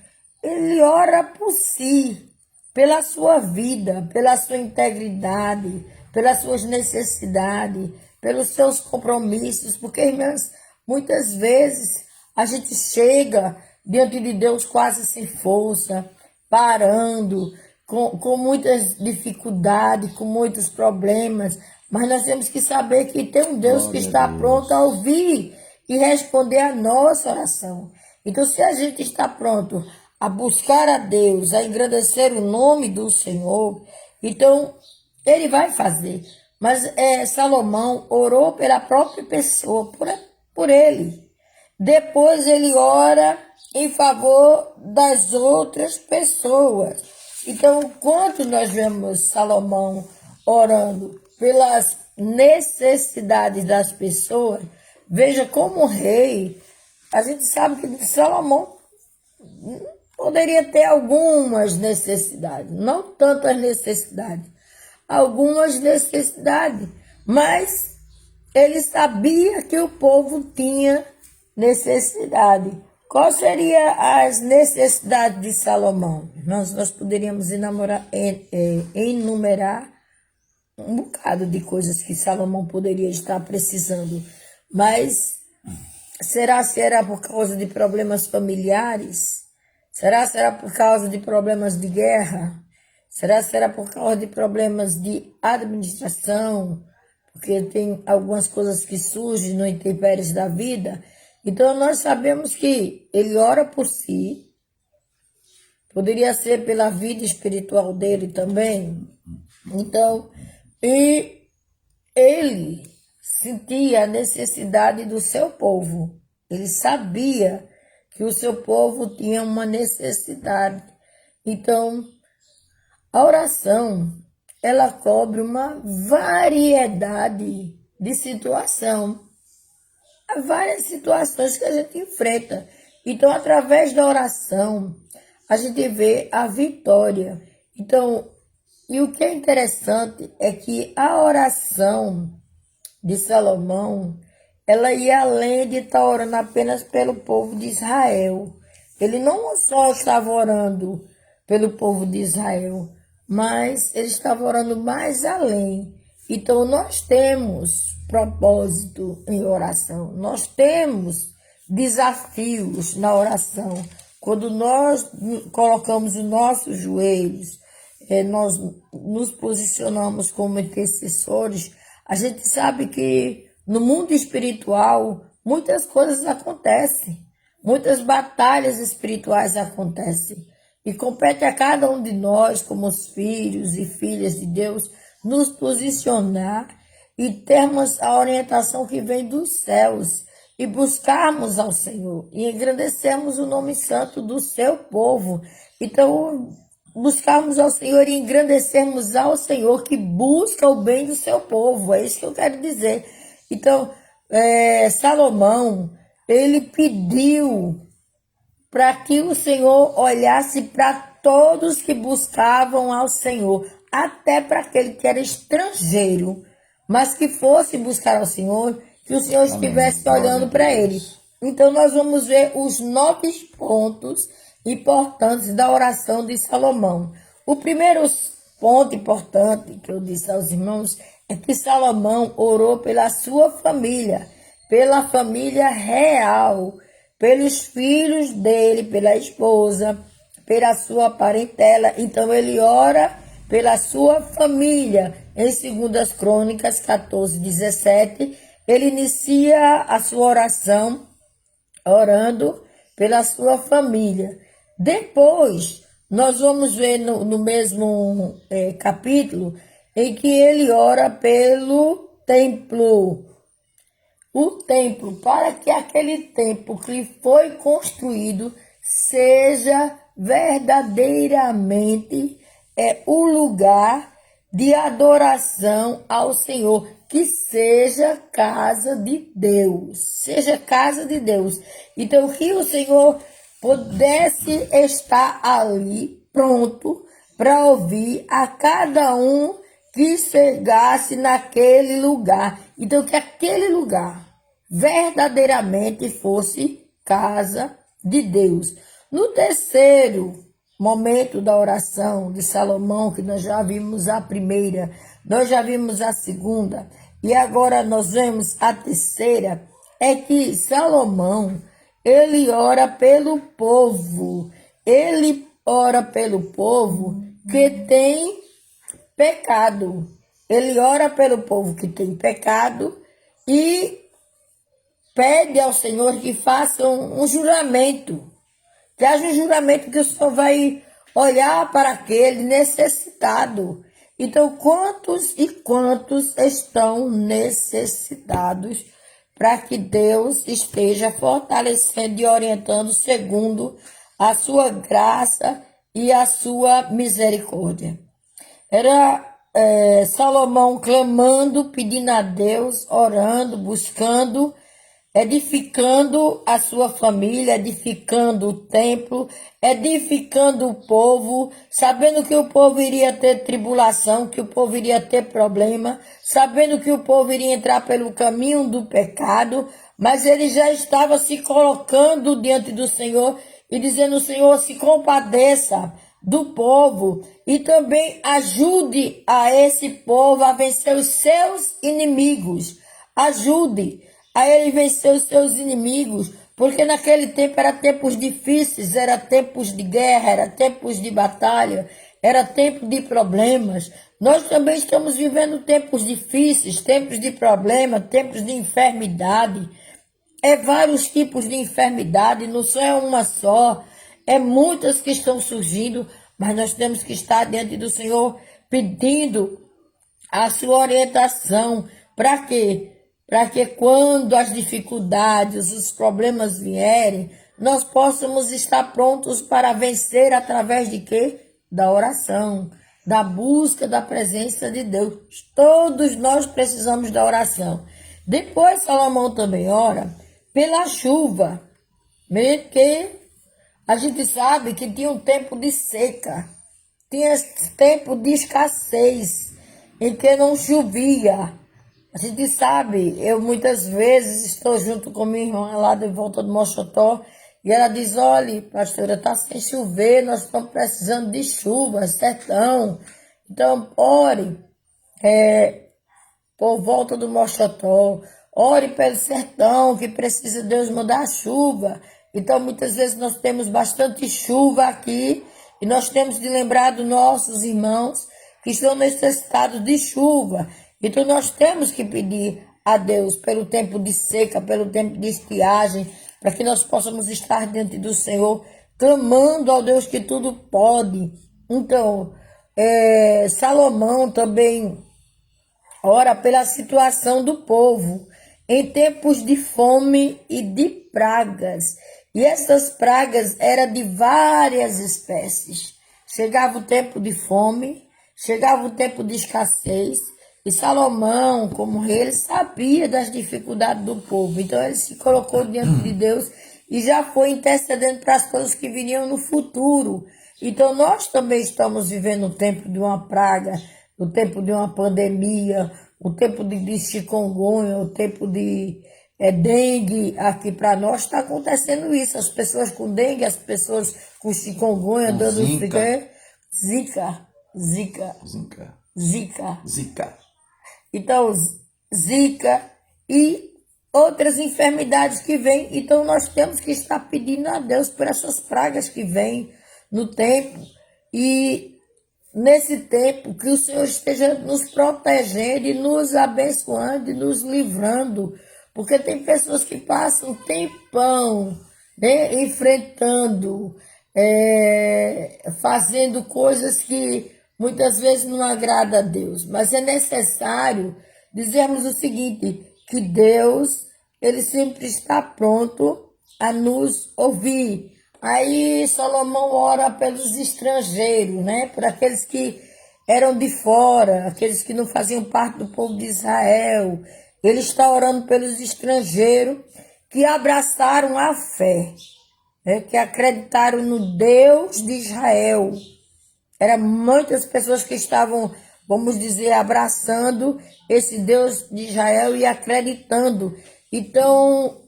ele ora por si, pela sua vida, pela sua integridade, pelas suas necessidades, pelos seus compromissos, porque, irmãs, muitas vezes a gente chega diante de Deus quase sem força, parando, com muitas dificuldades, com muitos problemas, mas nós temos que saber que tem um Deus que está pronto a ouvir e responder a nossa oração. Então, se a gente está pronto a buscar a Deus, a engrandecer o nome do Senhor, então ele vai fazer. Mas Salomão orou pela própria pessoa, por ele. Depois ele ora em favor das outras pessoas. Então, quando nós vemos Salomão orando pelas necessidades das pessoas, veja como rei, a gente sabe que Salomão poderia ter algumas necessidades, não tantas necessidades, algumas necessidades, mas ele sabia que o povo tinha necessidade. Qual seria as necessidades de Salomão? Nós poderíamos enumerar um bocado de coisas que Salomão poderia estar precisando, mas será por causa de problemas familiares? Será por causa de problemas de guerra? Será por causa de problemas de administração? Porque tem algumas coisas que surgem no intempéries da vida. Então, nós sabemos que ele ora por si. Poderia ser pela vida espiritual dele também. Então, e ele sentia a necessidade do seu povo. Ele sabia que o seu povo tinha uma necessidade. Então, a oração, ela cobre uma variedade de situação. Há várias situações que a gente enfrenta. Então, através da oração, a gente vê a vitória. Então, e o que é interessante é que a oração de Salomão, ela ia além de estar orando apenas pelo povo de Israel. Ele não só estava orando pelo povo de Israel, mas ele estava orando mais além. Então, nós temos propósito em oração, nós temos desafios na oração. Quando nós colocamos os nossos joelhos, nós nos posicionamos como intercessores, a gente sabe que no mundo espiritual muitas coisas acontecem, muitas batalhas espirituais acontecem. E compete a cada um de nós, como os filhos e filhas de Deus, nos posicionar e termos a orientação que vem dos céus e buscarmos ao Senhor e engrandecermos o nome santo do seu povo. Então, buscarmos ao Senhor e engrandecermos ao Senhor que busca o bem do seu povo. É isso que eu quero dizer. Então, Salomão, ele pediu para que o Senhor olhasse para todos que buscavam ao Senhor, até para aquele que era estrangeiro, mas que fosse buscar ao Senhor, que o Senhor estivesse olhando para ele. Então, nós vamos ver os 9 pontos importantes da oração de Salomão. O primeiro ponto importante que eu disse aos irmãos é que Salomão orou pela sua família, pela família real, pelos filhos dele, pela esposa, pela sua parentela. Então, ele ora pela sua família. Em 2 Crônicas 14, 17, ele inicia a sua oração orando pela sua família. Depois, nós vamos ver no mesmo capítulo, em que ele ora pelo templo. O templo, para que aquele templo que foi construído seja verdadeiramente é o lugar de adoração ao Senhor, que seja casa de Deus, seja casa de Deus. Então, que o Senhor pudesse estar ali pronto para ouvir a cada um que chegasse naquele lugar. Então, que aquele lugar verdadeiramente fosse casa de Deus. No terceiro momento da oração de Salomão, que nós já vimos a primeira, nós já vimos a segunda, e agora nós vemos a terceira, é que Salomão, ele ora pelo povo. Ele ora pelo povo que tem pecado. Ele ora pelo povo que tem pecado e pede ao Senhor que faça um juramento. Que haja um juramento que o Senhor vai olhar para aquele necessitado. Então, quantos e quantos estão necessitados para que Deus esteja fortalecendo e orientando segundo a sua graça e a sua misericórdia? Era Salomão clamando, pedindo a Deus, orando, buscando, edificando a sua família, edificando o templo, edificando o povo, sabendo que o povo iria ter tribulação, que o povo iria ter problema, sabendo que o povo iria entrar pelo caminho do pecado, mas ele já estava se colocando diante do Senhor e dizendo: Senhor, se compadeça do povo e também ajude a esse povo a vencer os seus inimigos. Ajude a ele vencer os seus inimigos, porque naquele tempo era tempos difíceis, era tempos de guerra, era tempos de batalha, era tempo de problemas. Nós também estamos vivendo tempos difíceis, tempos de problema, tempos de enfermidade. É vários tipos de enfermidade, não só é uma só, é muitas que estão surgindo, mas nós temos que estar diante do Senhor pedindo a sua orientação. Para quê? Para que quando as dificuldades, os problemas vierem, nós possamos estar prontos para vencer através de quê? Da oração, da busca da presença de Deus. Todos nós precisamos da oração. Depois Salomão também ora pela chuva, porque a gente sabe que tinha um tempo de seca, tinha tempo de escassez, em que não chovia. A gente sabe, eu muitas vezes estou junto com minha irmã lá de volta do Mochotó, e ela diz: olha, pastora, está sem chover, nós estamos precisando de chuva, sertão. Então, ore por volta do Mochotó, ore pelo sertão, que precisa Deus mandar a chuva. Então, muitas vezes nós temos bastante chuva aqui, e nós temos de lembrar dos nossos irmãos que estão necessitados de chuva. Então, nós temos que pedir a Deus pelo tempo de seca, pelo tempo de estiagem, para que nós possamos estar diante do Senhor, clamando ao Deus que tudo pode. Então, Salomão também ora pela situação do povo em tempos de fome e de pragas. E essas pragas eram de várias espécies. Chegava o tempo de fome, chegava o tempo de escassez, e Salomão, como rei, ele sabia das dificuldades do povo. Então ele se colocou diante de Deus e já foi intercedendo para as coisas que viriam no futuro. Então nós também estamos vivendo o tempo de uma praga, o tempo de uma pandemia, o tempo de chikungunya, o tempo de dengue. Aqui para nós está acontecendo isso. As pessoas com dengue, as pessoas com chikungunya, dando Zika. Então, Zika e outras enfermidades que vêm. Então, nós temos que estar pedindo a Deus por essas pragas que vêm no tempo. E nesse tempo, que o Senhor esteja nos protegendo e nos abençoando e nos livrando. Porque tem pessoas que passam um tempão, né, enfrentando, fazendo coisas que muitas vezes não agrada a Deus, mas é necessário dizermos o seguinte, que Deus, ele sempre está pronto a nos ouvir, Aí Salomão ora pelos estrangeiros, né? Por aqueles que eram de fora, aqueles que não faziam parte do povo de Israel. Ele está orando pelos estrangeiros que abraçaram a fé, né? Que acreditaram no Deus de Israel. Eram muitas pessoas que estavam, vamos dizer, abraçando esse Deus de Israel e acreditando. Então,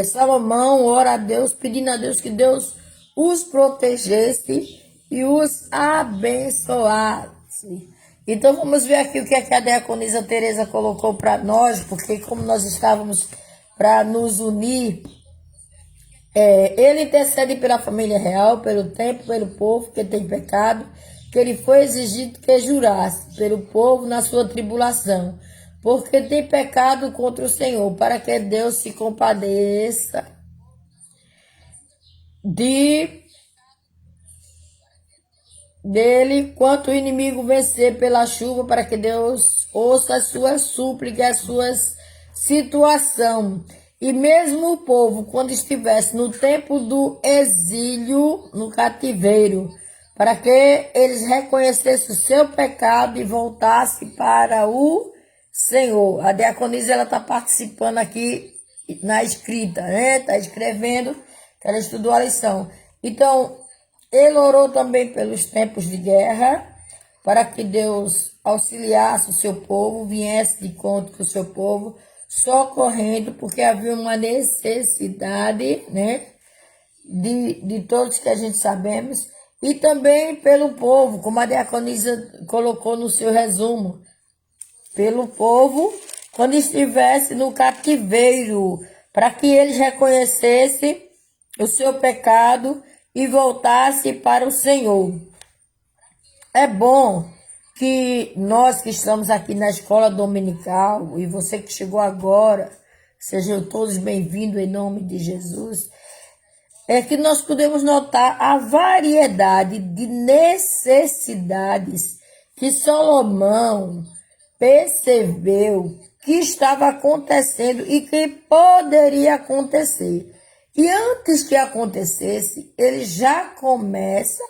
Salomão ora a Deus, pedindo a Deus que Deus os protegesse e os abençoasse. Então, vamos ver aqui o que a diaconisa Teresa colocou para nós, porque como nós estávamos para nos unir, ele intercede pela família real, pelo tempo, pelo povo que tem pecado, que ele foi exigido que jurasse pelo povo na sua tribulação, porque tem pecado contra o Senhor, para que Deus se compadeça dele, quanto o inimigo vencer pela chuva, para que Deus ouça as suas súplicas, as suas situações. E mesmo o povo, quando estivesse no tempo do exílio, no cativeiro, para que eles reconhecessem o seu pecado e voltassem para o Senhor. A diaconisa, ela está participando aqui na escrita, né? Está escrevendo, que ela estudou a lição. Então, ele orou também pelos tempos de guerra, para que Deus auxiliasse o seu povo, viesse de conta com o seu povo, socorrendo, porque havia uma necessidade, né, de todos que a gente sabemos, e também pelo povo, como a diaconisa colocou no seu resumo, pelo povo, quando estivesse no cativeiro, para que eles reconhecessem o seu pecado e voltassem para o Senhor. É bom que nós que estamos aqui na escola dominical, e você que chegou agora, sejam todos bem-vindos em nome de Jesus, é que nós podemos notar a variedade de necessidades que Salomão percebeu que estava acontecendo e que poderia acontecer. E antes que acontecesse, ele já começa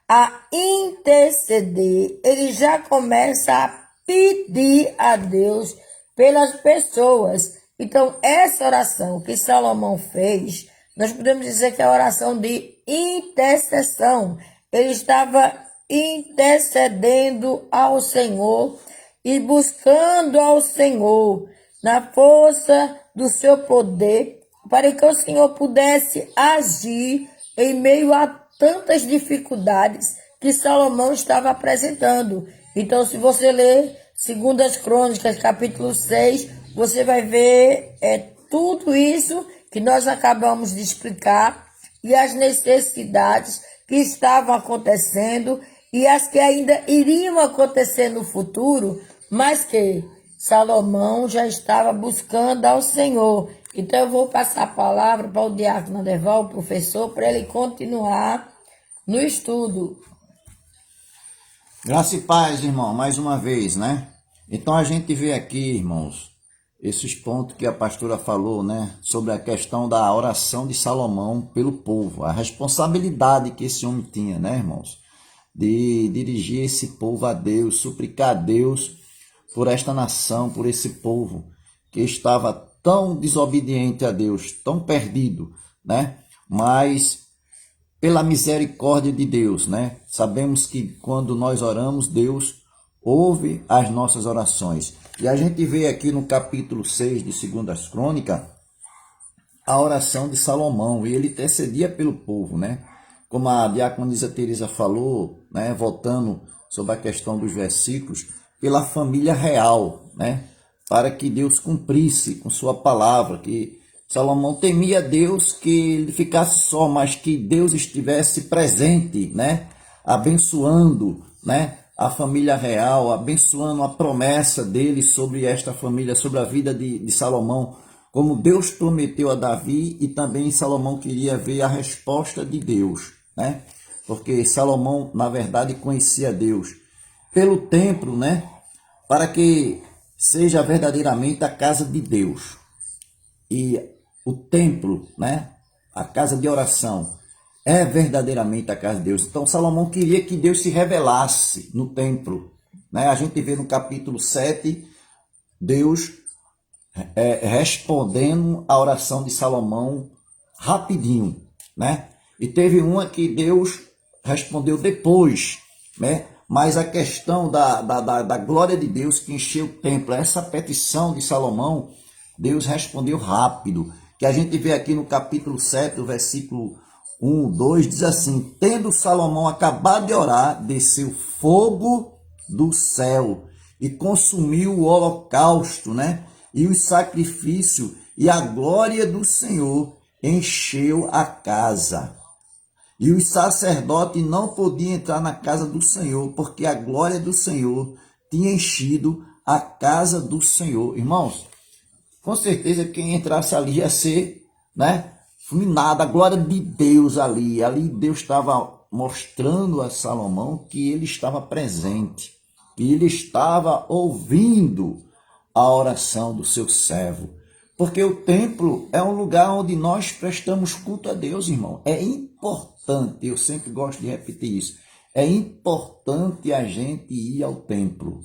a interceder, ele já começa a pedir a Deus pelas pessoas. Então, essa oração que Salomão fez, nós podemos dizer que é a oração de intercessão. Ele estava intercedendo ao Senhor e buscando ao Senhor na força do seu poder, para que o Senhor pudesse agir em meio a tantas dificuldades que Salomão estava apresentando. Então, se você ler 2 Crônicas, capítulo 6, você vai ver tudo isso que nós acabamos de explicar e as necessidades que estavam acontecendo e as que ainda iriam acontecer no futuro, mas que Salomão já estava buscando ao Senhor. Então eu vou passar a palavra para o diácono Adeval, o professor, para ele continuar no estudo. Graça e paz, irmão, mais uma vez, né? Então a gente vê aqui, irmãos, esses pontos que a pastora falou, né? Sobre a questão da oração de Salomão pelo povo, a responsabilidade que esse homem tinha, né, irmãos? De dirigir esse povo a Deus, suplicar a Deus por esta nação, por esse povo que estava tão desobediente a Deus, tão perdido, né? Mas pela misericórdia de Deus, né? Sabemos que quando nós oramos, Deus ouve as nossas orações. E a gente vê aqui no capítulo 6 de 2 Crônicas a oração de Salomão, e ele intercedia pelo povo, né? Como a diaconisa Teresa falou, né? Voltando sobre a questão dos versículos, pela família real, né? Para que Deus cumprisse com sua palavra, que Salomão temia Deus, que ele ficasse só, mas que Deus estivesse presente, né? Abençoando, né? A família real, abençoando a promessa dele sobre esta família, sobre a vida de Salomão, como Deus prometeu a Davi, e também Salomão queria ver a resposta de Deus, né? Porque Salomão, na verdade, conhecia Deus pelo templo, né? Para que seja verdadeiramente a casa de Deus. E o templo, né? A casa de oração, é verdadeiramente a casa de Deus. Então Salomão queria que Deus se revelasse no templo, né? A gente vê no capítulo 7, Deus respondendo a oração de Salomão rapidinho, né? E teve uma que Deus respondeu depois, né? Mas a questão da glória de Deus que encheu o templo, essa petição de Salomão, Deus respondeu rápido. Que a gente vê aqui no capítulo 7, o versículo 1, 2, diz assim: tendo Salomão acabado de orar, desceu fogo do céu e consumiu o holocausto, né? E o sacrifício, e a glória do Senhor encheu a casa. E os sacerdotes não podiam entrar na casa do Senhor, porque a glória do Senhor tinha enchido a casa do Senhor. Irmãos, com certeza quem entrasse ali ia ser, né, fulminado, a glória de Deus ali. Ali Deus estava mostrando a Salomão que ele estava presente, que ele estava ouvindo a oração do seu servo. Porque o templo é um lugar onde nós prestamos culto a Deus, irmão. É importante, eu sempre gosto de repetir isso, é importante a gente ir ao templo,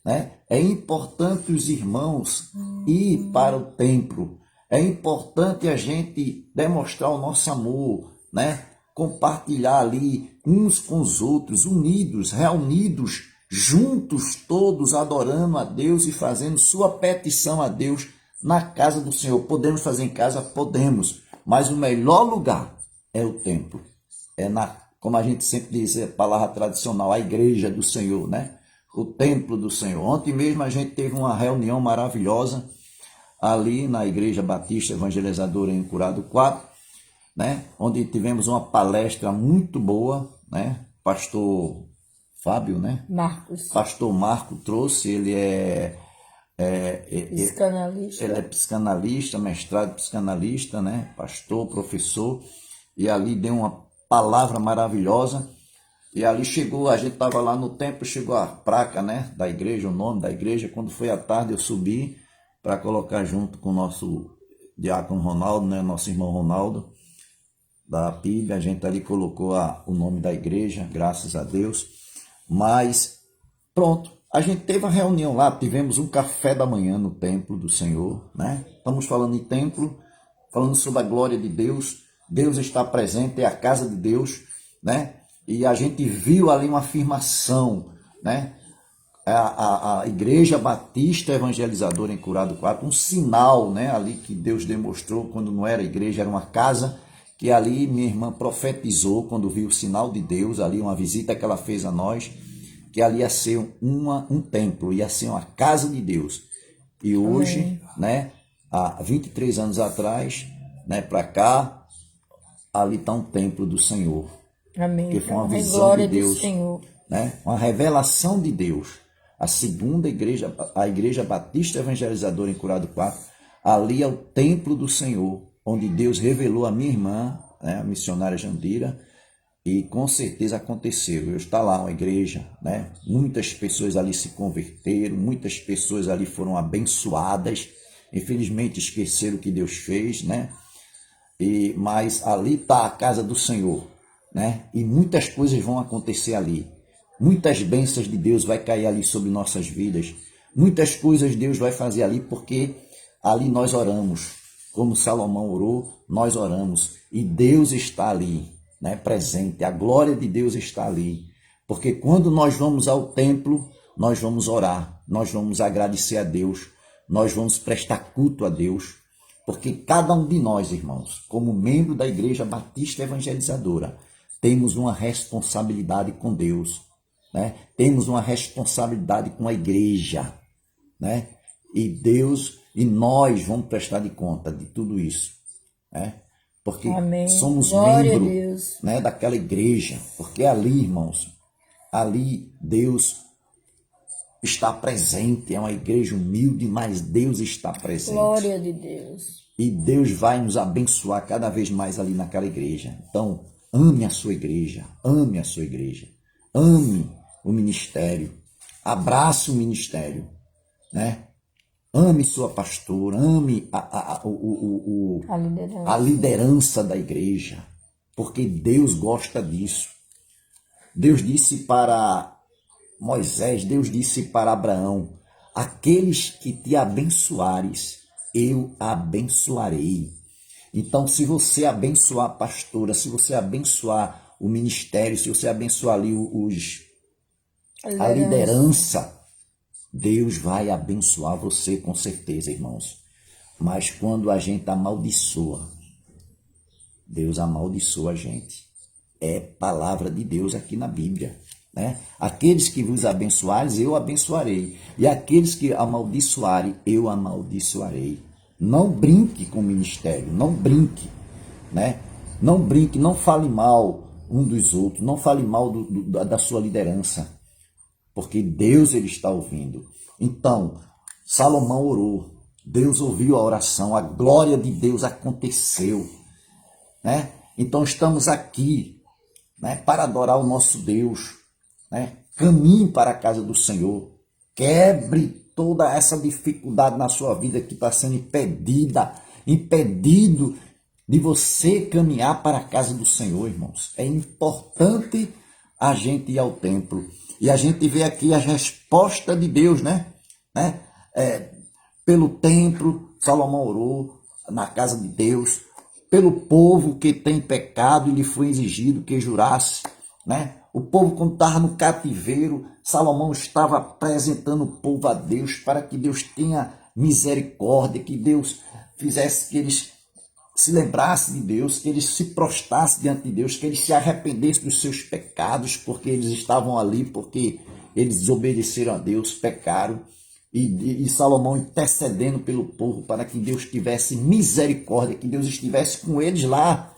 né? É importante os irmãos ir para o templo. É importante a gente demonstrar o nosso amor, né? Compartilhar ali uns com os outros, unidos, reunidos, juntos todos adorando a Deus e fazendo sua petição a Deus na casa do Senhor. Podemos fazer em casa? Podemos, mas o melhor lugar é o templo. É como a gente sempre diz, a palavra tradicional, a igreja do Senhor, né? O templo do Senhor. Ontem mesmo a gente teve uma reunião maravilhosa ali na Igreja Batista Evangelizadora em Curado 4, né? Onde tivemos uma palestra muito boa, né? Pastor Fábio, né? Marcos. Pastor Marco trouxe, ele é Psicanalista. Ele é psicanalista, mestrado psicanalista, né? Pastor, professor, e ali deu uma palavra maravilhosa. E ali chegou, a gente estava lá no templo, chegou a placa, né, da igreja, o nome da igreja. Quando foi à tarde eu subi para colocar junto com o nosso diácono Ronaldo, né, nosso irmão Ronaldo, da PIB. A gente ali colocou o nome da igreja, graças a Deus. Mas pronto, a gente teve a reunião lá, tivemos um café da manhã no templo do Senhor, né? Estamos falando em templo, falando sobre a glória de Deus. Deus está presente, é a casa de Deus, né? E a gente viu ali uma afirmação, né? A Igreja Batista Evangelizadora em Curado 4, um sinal, né? Ali que Deus demonstrou quando não era igreja, era uma casa, que ali minha irmã profetizou quando viu o sinal de Deus, ali uma visita que ela fez a nós, que ali ia ser um templo, ia ser uma casa de Deus. E hoje, né? Há 23 anos atrás, né? Para cá, ali está um templo do Senhor. Amém. Que foi uma visão glória de Deus, do Senhor, né? Uma revelação de Deus. A segunda igreja, a Igreja Batista Evangelizadora em Curado 4, ali é o templo do Senhor, onde Deus revelou a minha irmã, né, a missionária Jandira, e com certeza aconteceu. Eu está lá uma igreja, né? Muitas pessoas ali se converteram, muitas pessoas ali foram abençoadas. Infelizmente esqueceram o que Deus fez, né? Mas ali está a casa do Senhor, né? E muitas coisas vão acontecer ali. Muitas bênçãos de Deus vai cair ali sobre nossas vidas. Muitas coisas Deus vai fazer ali, porque ali nós oramos. Como Salomão orou, nós oramos. E Deus está ali, né, presente. A glória de Deus está ali. Porque quando nós vamos ao templo, nós vamos orar. Nós vamos agradecer a Deus. Nós vamos prestar culto a Deus. Porque cada um de nós, irmãos, como membro da Igreja Batista Evangelizadora, temos uma responsabilidade com Deus, né? Temos uma responsabilidade com a igreja, né? E Deus e nós vamos prestar de conta de tudo isso, né? Porque Amém. somos Glória a membros, Deus, né, daquela igreja. Porque ali, irmãos, ali Deus está presente. É uma igreja humilde, mas Deus está presente. glória de Deus. E Deus vai nos abençoar cada vez mais ali naquela igreja. Então, ame a sua igreja, ame a sua igreja, ame o ministério, abrace o ministério, né? Ame sua pastora, ame a liderança da igreja, porque Deus gosta disso. Deus disse para Moisés, Deus disse para Abraão: aqueles que te abençoares, eu abençoarei. Então, se você abençoar a pastora, se você abençoar o ministério, se você abençoar ali a liderança, Deus vai abençoar você com certeza, irmãos. Mas quando a gente amaldiçoa, Deus amaldiçoa a gente. É palavra de Deus aqui na Bíblia, né? Aqueles que vos abençoares, eu abençoarei. E aqueles que amaldiçoarem, eu amaldiçoarei. Não brinque com o ministério, não brinque, né? Não brinque, não fale mal um dos outros, não fale mal da sua liderança, porque Deus ele está ouvindo. Então, Salomão orou, Deus ouviu a oração, a glória de Deus aconteceu, né? Então estamos aqui, né, para adorar o nosso Deus, né? Caminhe para a casa do Senhor, quebre toda essa dificuldade na sua vida que está sendo impedido de você caminhar para a casa do Senhor, irmãos. É importante a gente ir ao templo. E a gente vê aqui a resposta de Deus, né? Pelo templo, Salomão orou na casa de Deus, pelo povo que tem pecado e lhe foi exigido que jurasse, né? O povo, quando estava no cativeiro, Salomão estava apresentando o povo a Deus para que Deus tenha misericórdia, que Deus fizesse que eles se lembrassem de Deus, que eles se prostrassem diante de Deus, que eles se arrependessem dos seus pecados, porque eles estavam ali, porque eles desobedeceram a Deus, pecaram. E Salomão intercedendo pelo povo para que Deus tivesse misericórdia, que Deus estivesse com eles lá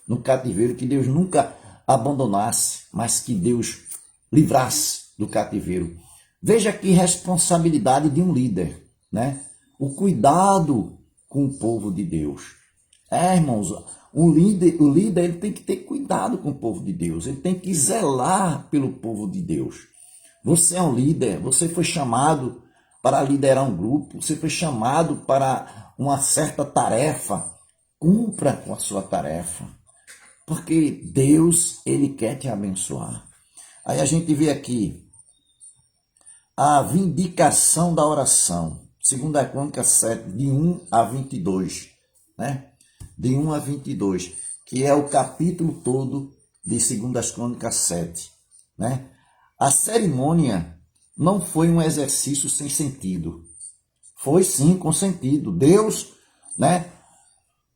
no cativeiro, que Deus nunca abandonasse, mas que Deus livrasse do cativeiro. Veja que responsabilidade de um líder, né? O cuidado com o povo de Deus. Irmãos, o líder ele tem que ter cuidado com o povo de Deus, ele tem que zelar pelo povo de Deus. Você é um líder, você foi chamado para liderar um grupo, você foi chamado para uma certa tarefa, cumpra com a sua tarefa, porque Deus, ele quer te abençoar. Aí a gente vê aqui a vindicação da oração, 2 Crônicas 7, de 1 a 22, né? De 1 a 22, que é o capítulo todo de 2 Crônicas 7, né? A cerimônia não foi um exercício sem sentido. Foi sim com sentido. Deus, né,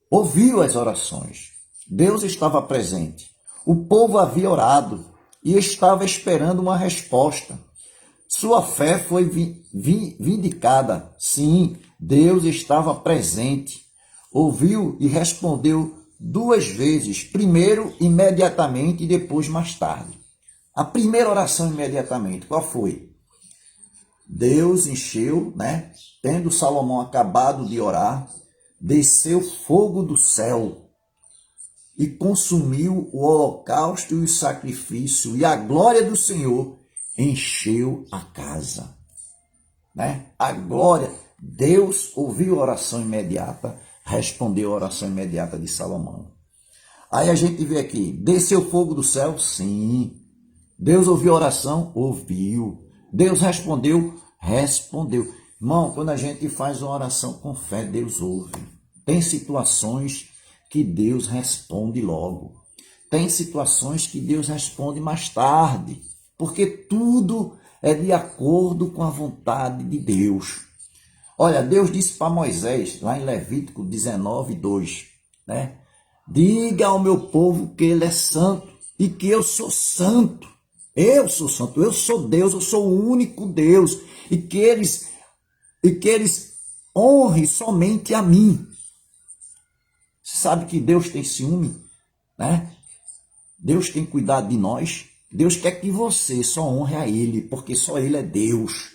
ouviu as orações. Deus estava presente. O povo havia orado e estava esperando uma resposta. Sua fé foi vindicada. Sim, Deus estava presente. Ouviu e respondeu 2 vezes. Primeiro, imediatamente, e depois, mais tarde. A primeira oração, imediatamente, qual foi? Deus encheu, né? Tendo Salomão acabado de orar, desceu fogo do céu e consumiu o holocausto e o sacrifício, e a glória do Senhor encheu a casa, né? A glória, Deus ouviu a oração imediata, respondeu a oração imediata de Salomão. Aí a gente vê aqui, desceu fogo do céu? Sim. Deus ouviu a oração? Ouviu. Deus respondeu? Respondeu. Irmão, quando a gente faz uma oração com fé, Deus ouve. Tem situações que Deus responde logo. Tem situações que Deus responde mais tarde, porque tudo é de acordo com a vontade de Deus. Olha, Deus disse para Moisés, lá em Levítico 19, 2, né? Diga ao meu povo que ele é santo e que eu sou santo. Eu sou santo, eu sou Deus, eu sou o único Deus, e que eles honrem somente a mim. Você sabe que Deus tem ciúme, né? Deus tem cuidado de nós. Deus quer que você só honre a Ele, porque só Ele é Deus.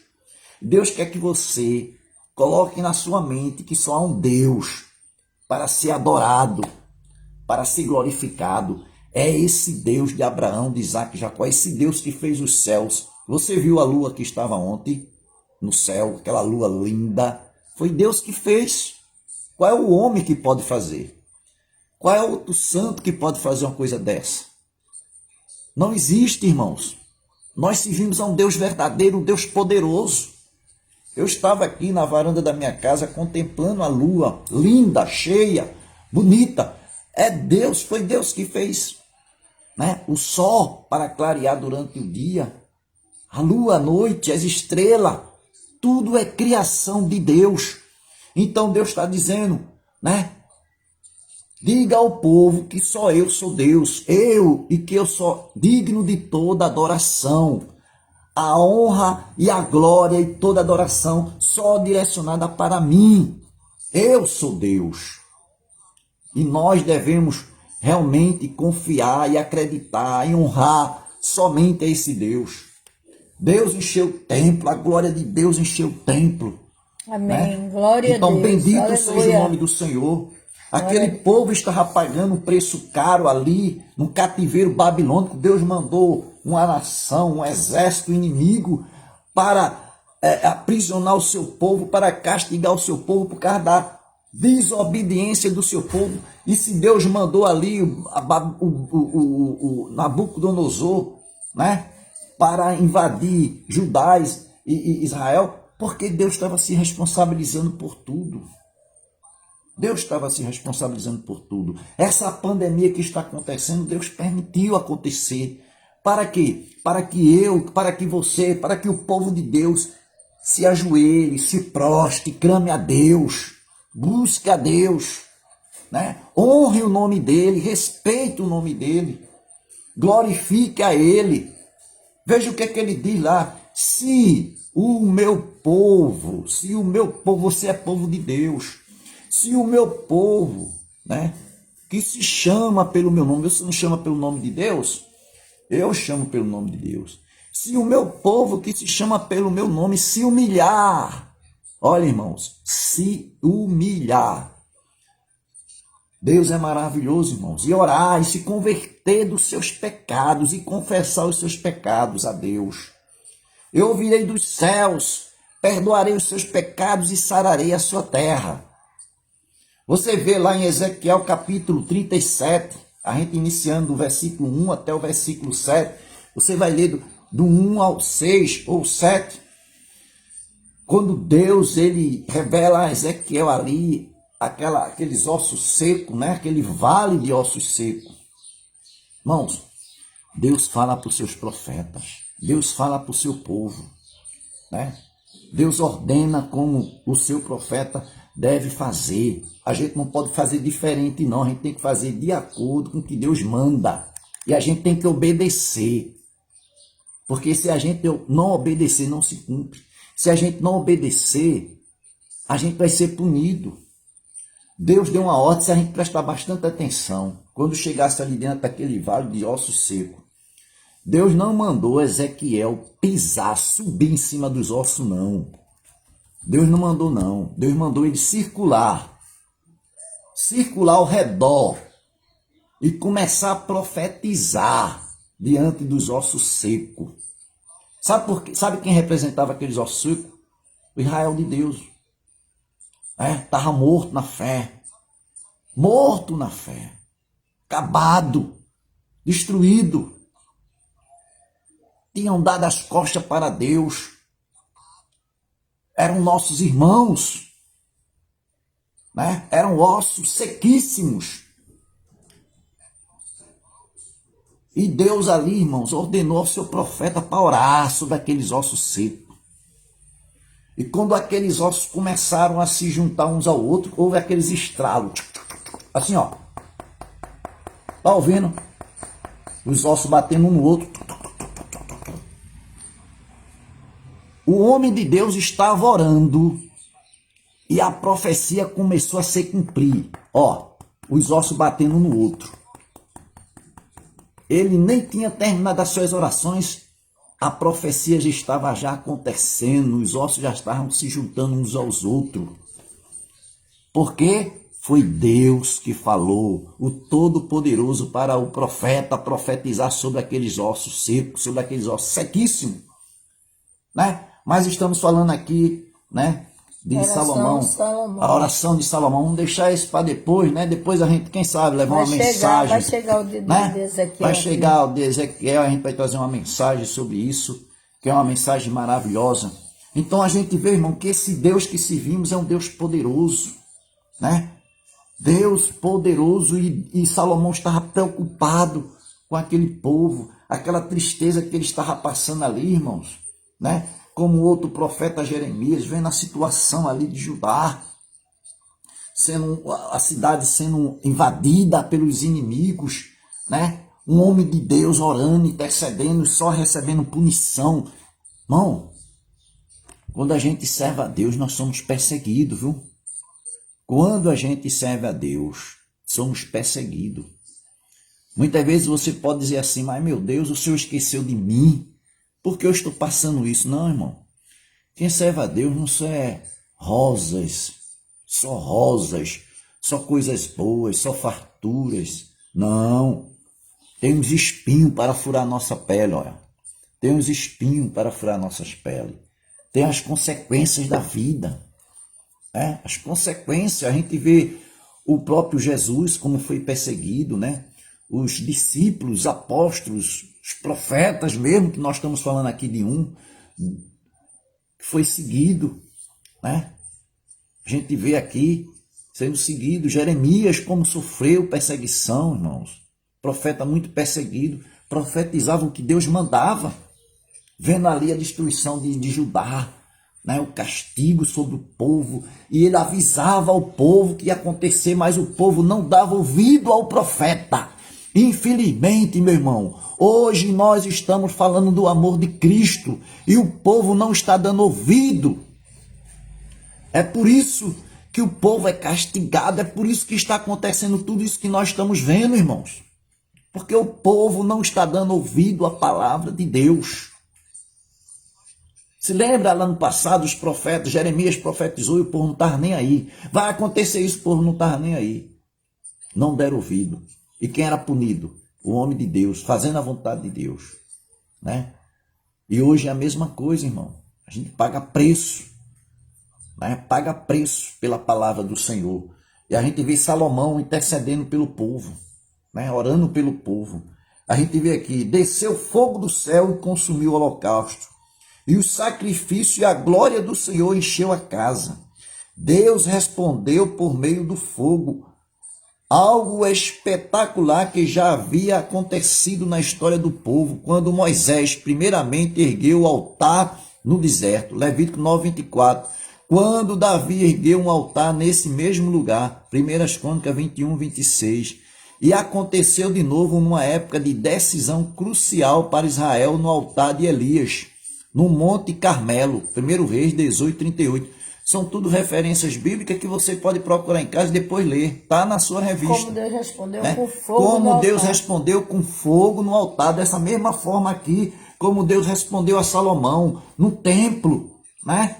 Deus quer que você coloque na sua mente que só há um Deus para ser adorado, para ser glorificado. É esse Deus de Abraão, de Isaac e Jacó, esse Deus que fez os céus. Você viu a lua que estava ontem no céu, aquela lua linda? Foi Deus que fez. Qual é o homem que pode fazer? Qual é outro santo que pode fazer uma coisa dessa? Não existe, irmãos. Nós servimos a um Deus verdadeiro, um Deus poderoso. Eu estava aqui na varanda da minha casa contemplando a lua, linda, cheia, bonita. É Deus, foi Deus que fez, né, o sol para clarear durante o dia, a lua à noite, as estrelas, tudo é criação de Deus. Então Deus está dizendo, né? Diga ao povo que só eu sou Deus, e que eu sou digno de toda adoração. A honra e a glória e toda adoração só direcionada para mim. Eu sou Deus. E nós devemos realmente confiar e acreditar e honrar somente a esse Deus. Deus encheu o templo, a glória de Deus encheu o templo. Amém. Né? Glória a Deus. Então, bendito Aleluia. seja o nome do Senhor. Aquele povo estava pagando um preço caro ali, no cativeiro babilônico. Deus mandou uma nação, um exército inimigo para aprisionar o seu povo, para castigar o seu povo por causa da desobediência do seu povo. E se Deus mandou ali o Nabucodonosor, né, para invadir Judá e Israel, porque Deus estava se responsabilizando por tudo. Deus estava se responsabilizando por tudo. Essa pandemia que está acontecendo, Deus permitiu acontecer. Para quê? Para que eu, para que você, para que o povo de Deus se ajoelhe, se prostre, clame a Deus, busque a Deus, né? Honre o nome dele, respeite o nome dele, glorifique a ele. Veja o que é que ele diz lá. Se o meu povo, você é povo de Deus. Se o meu povo, né, que se chama pelo meu nome, você não chama pelo nome de Deus? Eu chamo pelo nome de Deus. Se o meu povo que se chama pelo meu nome se humilhar, olha, irmãos, se humilhar. Deus é maravilhoso, irmãos. E orar e se converter dos seus pecados e confessar os seus pecados a Deus. Eu ouvirei dos céus, perdoarei os seus pecados e sararei a sua terra. Você vê lá em Ezequiel capítulo 37, a gente iniciando do versículo 1 até o versículo 7, você vai ler do 1 ao 6 ou 7, quando Deus ele revela a Ezequiel ali aqueles ossos secos, né? Aquele vale de ossos secos. Irmãos, Deus fala para os seus profetas, Deus fala para o seu povo, né? Deus ordena como o seu profeta deve fazer. A gente não pode fazer diferente, não. A gente tem que fazer de acordo com o que Deus manda. E a gente tem que obedecer. Porque se a gente não obedecer, não se cumpre. Se a gente não obedecer, a gente vai ser punido. Deus deu uma ordem, se a gente prestar bastante atenção, quando chegasse ali dentro daquele vale de ossos secos, Deus não mandou Ezequiel pisar, subir em cima dos ossos, não. Deus não mandou, não. Deus mandou ele circular ao redor e começar a profetizar diante dos ossos secos. Sabe por quê? Sabe quem representava aqueles ossos secos? O Israel de Deus. Estava morto na fé. Morto na fé. Acabado. Destruído. Tinham dado as costas para Deus. Eram nossos irmãos, né? Eram ossos sequíssimos. E Deus ali, irmãos, ordenou ao seu profeta para orar sobre aqueles ossos secos. E quando aqueles ossos começaram a se juntar uns ao outro, houve aqueles estralos. Assim, ó. Tá ouvindo? Os ossos batendo um no outro. O homem de Deus estava orando e a profecia começou a se cumprir. Ó, os ossos batendo um no outro. Ele nem tinha terminado as suas orações, a profecia já estava acontecendo, os ossos já estavam se juntando uns aos outros. Porque foi Deus que falou, o Todo-Poderoso, para o profeta profetizar sobre aqueles ossos secos, sobre aqueles ossos sequíssimos, né? Mas estamos falando aqui, né, de Oração Salomão. de Salomão. A oração de Salomão. Vamos deixar isso para depois, né? Depois a gente, quem sabe, levar uma mensagem. Vai chegar o dia né? de Ezequiel. Vai chegar o de Ezequiel, a gente vai trazer uma mensagem sobre isso, que é uma mensagem maravilhosa. Então a gente vê, irmão, que esse Deus que servimos é um Deus poderoso, né? Deus poderoso, e Salomão estava preocupado com aquele povo, aquela tristeza que ele estava passando ali, irmãos, né? Como outro profeta Jeremias, vendo a situação ali de Judá, a cidade sendo invadida pelos inimigos, né? Um homem de Deus orando, intercedendo, só recebendo punição. Irmão, quando a gente serve a Deus, nós somos perseguidos, viu? Quando a gente serve a Deus, somos perseguidos. Muitas vezes você pode dizer assim, mas meu Deus, o Senhor esqueceu de mim, porque eu estou passando isso. Não, irmão. Quem serve a Deus não só é rosas, só coisas boas, só farturas. Não. Tem uns espinhos para furar nossa pele, olha. Tem uns espinhos para furar nossas peles. Tem as consequências da vida. As consequências, a gente vê o próprio Jesus como foi perseguido, né? Os discípulos, os apóstolos, os profetas mesmo, que nós estamos falando aqui de um, que foi seguido, né? A gente vê aqui sendo seguido, Jeremias como sofreu perseguição, irmãos. Profeta muito perseguido, profetizava o que Deus mandava, vendo ali a destruição de Judá, né, o castigo sobre o povo, e ele avisava ao povo que ia acontecer, mas o povo não dava ouvido ao profeta. Infelizmente, meu irmão, hoje nós estamos falando do amor de Cristo e o povo não está dando ouvido. É por isso que o povo é castigado, é por isso que está acontecendo tudo isso que nós estamos vendo, irmãos. Porque o povo não está dando ouvido à palavra de Deus. Se lembra lá no passado, os profetas, Jeremias profetizou e o povo não estava nem aí. Vai acontecer isso, o povo não estava nem aí. Não deram ouvido. E quem era punido? O homem de Deus, fazendo a vontade de Deus, né? E hoje é a mesma coisa, irmão. A gente paga preço, né? Paga preço pela palavra do Senhor. E a gente vê Salomão intercedendo pelo povo, né? Orando pelo povo. A gente vê aqui, desceu fogo do céu e consumiu o holocausto. E o sacrifício e a glória do Senhor encheu a casa. Deus respondeu por meio do fogo. Algo espetacular que já havia acontecido na história do povo, quando Moisés primeiramente ergueu o altar no deserto. Levítico 9:24. Quando Davi ergueu um altar nesse mesmo lugar. 1 Crônicas 21:26. E aconteceu de novo numa época de decisão crucial para Israel no altar de Elias, no Monte Carmelo, 1 Reis 18:38. São tudo referências bíblicas que você pode procurar em casa e depois ler. Está na sua revista. Como Deus respondeu com fogo Como no Deus altar. respondeu com fogo no altar. Dessa mesma forma aqui, como Deus respondeu a Salomão no templo, né?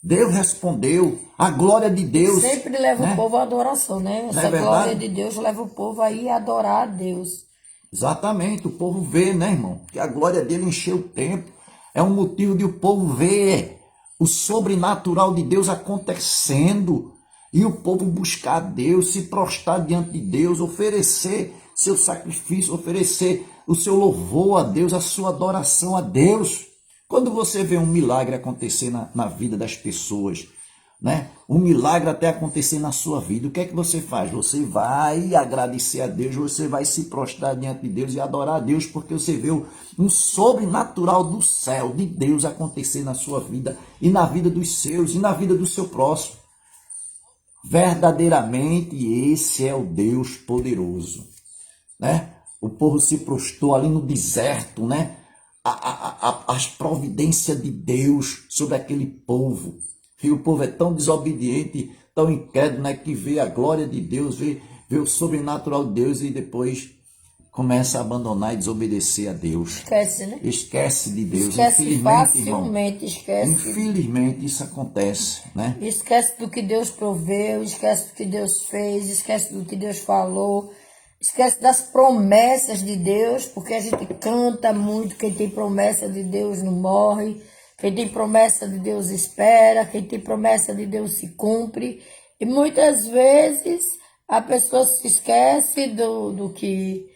Deus respondeu. A glória de Deus. Sempre leva né? o povo à adoração, né? Essa verdade? glória de Deus leva o povo aí a adorar a Deus. Exatamente. O povo vê, né, irmão? Que a glória dele encheu o templo. É um motivo de o povo ver o sobrenatural de Deus acontecendo e o povo buscar a Deus, se prostrar diante de Deus, oferecer seu sacrifício, oferecer o seu louvor a Deus, a sua adoração a Deus. Quando você vê um milagre acontecer na vida das pessoas, né? Um milagre até acontecer na sua vida, o que é que você faz? Você vai agradecer a Deus, você vai se prostrar diante de Deus e adorar a Deus, porque você vê um sobrenatural do céu, de Deus acontecer na sua vida e na vida dos seus e na vida do seu próximo. Verdadeiramente esse é o Deus poderoso, né? O povo se prostrou ali no deserto, né? As providências de Deus sobre aquele povo. E o povo é tão desobediente, tão incrédulo, né, que vê a glória de Deus, vê o sobrenatural de Deus e depois começa a abandonar e desobedecer a Deus. Esquece, né? Esquece de Deus. Esquece facilmente, esquece. Infelizmente isso acontece, né? Esquece do que Deus proveu, esquece do que Deus fez, esquece do que Deus falou, esquece das promessas de Deus, porque a gente canta muito, quem tem promessa de Deus não morre. Quem tem promessa de Deus espera, quem tem promessa de Deus se cumpre. E muitas vezes a pessoa se esquece do que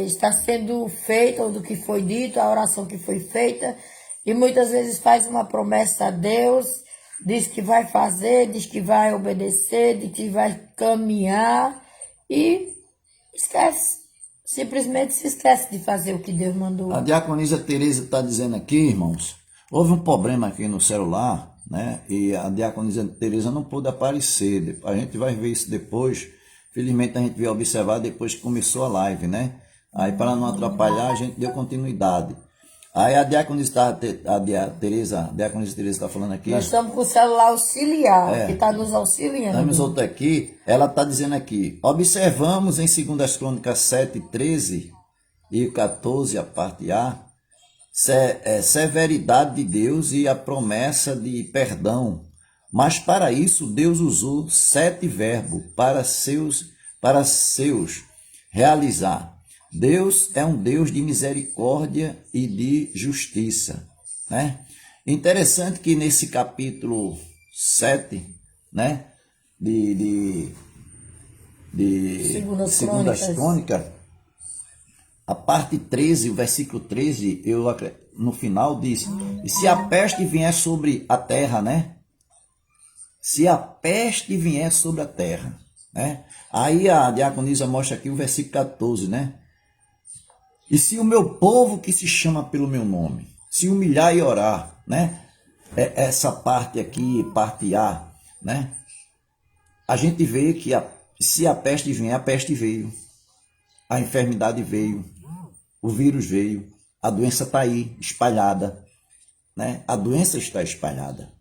está sendo feito, ou do que foi dito, a oração que foi feita. E muitas vezes faz uma promessa a Deus, diz que vai fazer, diz que vai obedecer, diz que vai caminhar e esquece. Simplesmente se esquece de fazer o que Deus mandou. A diaconisa Tereza está dizendo aqui, irmãos, houve um problema aqui no celular, né? E a diaconisa Tereza não pôde aparecer. A gente vai ver isso depois. Felizmente a gente veio observar depois que começou a live, né? Aí para não atrapalhar, a gente deu continuidade. Aí a diaconisa Tereza está falando aqui. Nós estamos com o celular auxiliar, que está nos auxiliando. Temos outro aqui, ela está dizendo aqui, observamos em 2 Crônicas 7, 13 e 14, a parte A, severidade de Deus e a promessa de perdão. Mas para isso Deus usou 7 verbos para seus realizar. Deus é um Deus de misericórdia e de justiça, né? Interessante que nesse capítulo 7, né, de Segundas Crônicas, a parte 13, o versículo 13, no final diz, e se a peste vier sobre a terra, né? Se a peste vier sobre a terra, né? Aí a diaconisa mostra aqui o versículo 14, né? E se o meu povo que se chama pelo meu nome, se humilhar e orar, né? Essa parte aqui, parte A, né? A gente vê que se a peste vier, a peste veio. A enfermidade veio. O vírus veio. A doença está aí, espalhada, né? A doença está espalhada.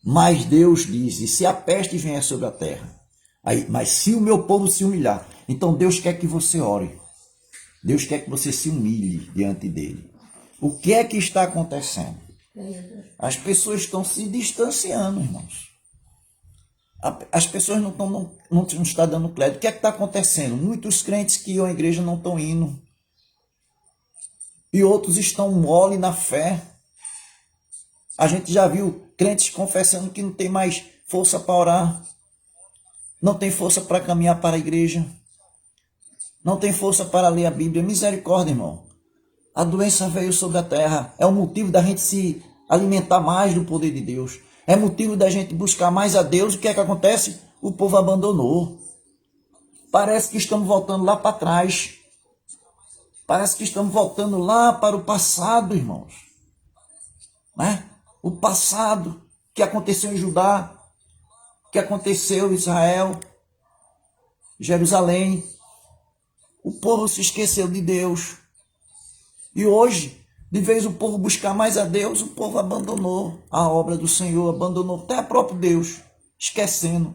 Mas Deus diz, e se a peste vier sobre a terra? Mas se o meu povo se humilhar, então Deus quer que você ore. Deus quer que você se humilhe diante dele. O que é que está acontecendo? As pessoas estão se distanciando, irmãos. As pessoas não estão dando crédito. O que é que está acontecendo? Muitos crentes que iam à igreja não estão indo. E outros estão mole na fé. A gente já viu crentes confessando que não tem mais força para orar. Não tem força para caminhar para a igreja. Não tem força para ler a Bíblia. Misericórdia, irmão. A doença veio sobre a terra. É o motivo da gente se alimentar mais do poder de Deus. É motivo da gente buscar mais a Deus. O que é que acontece? O povo abandonou. Parece que estamos voltando lá para trás. Parece que estamos voltando lá para o passado, irmãos. Né? O passado que aconteceu em Judá, que aconteceu em Israel, Jerusalém. O povo se esqueceu de Deus. E hoje, de vez o povo buscar mais a Deus, o povo abandonou a obra do Senhor, abandonou até o próprio Deus, esquecendo.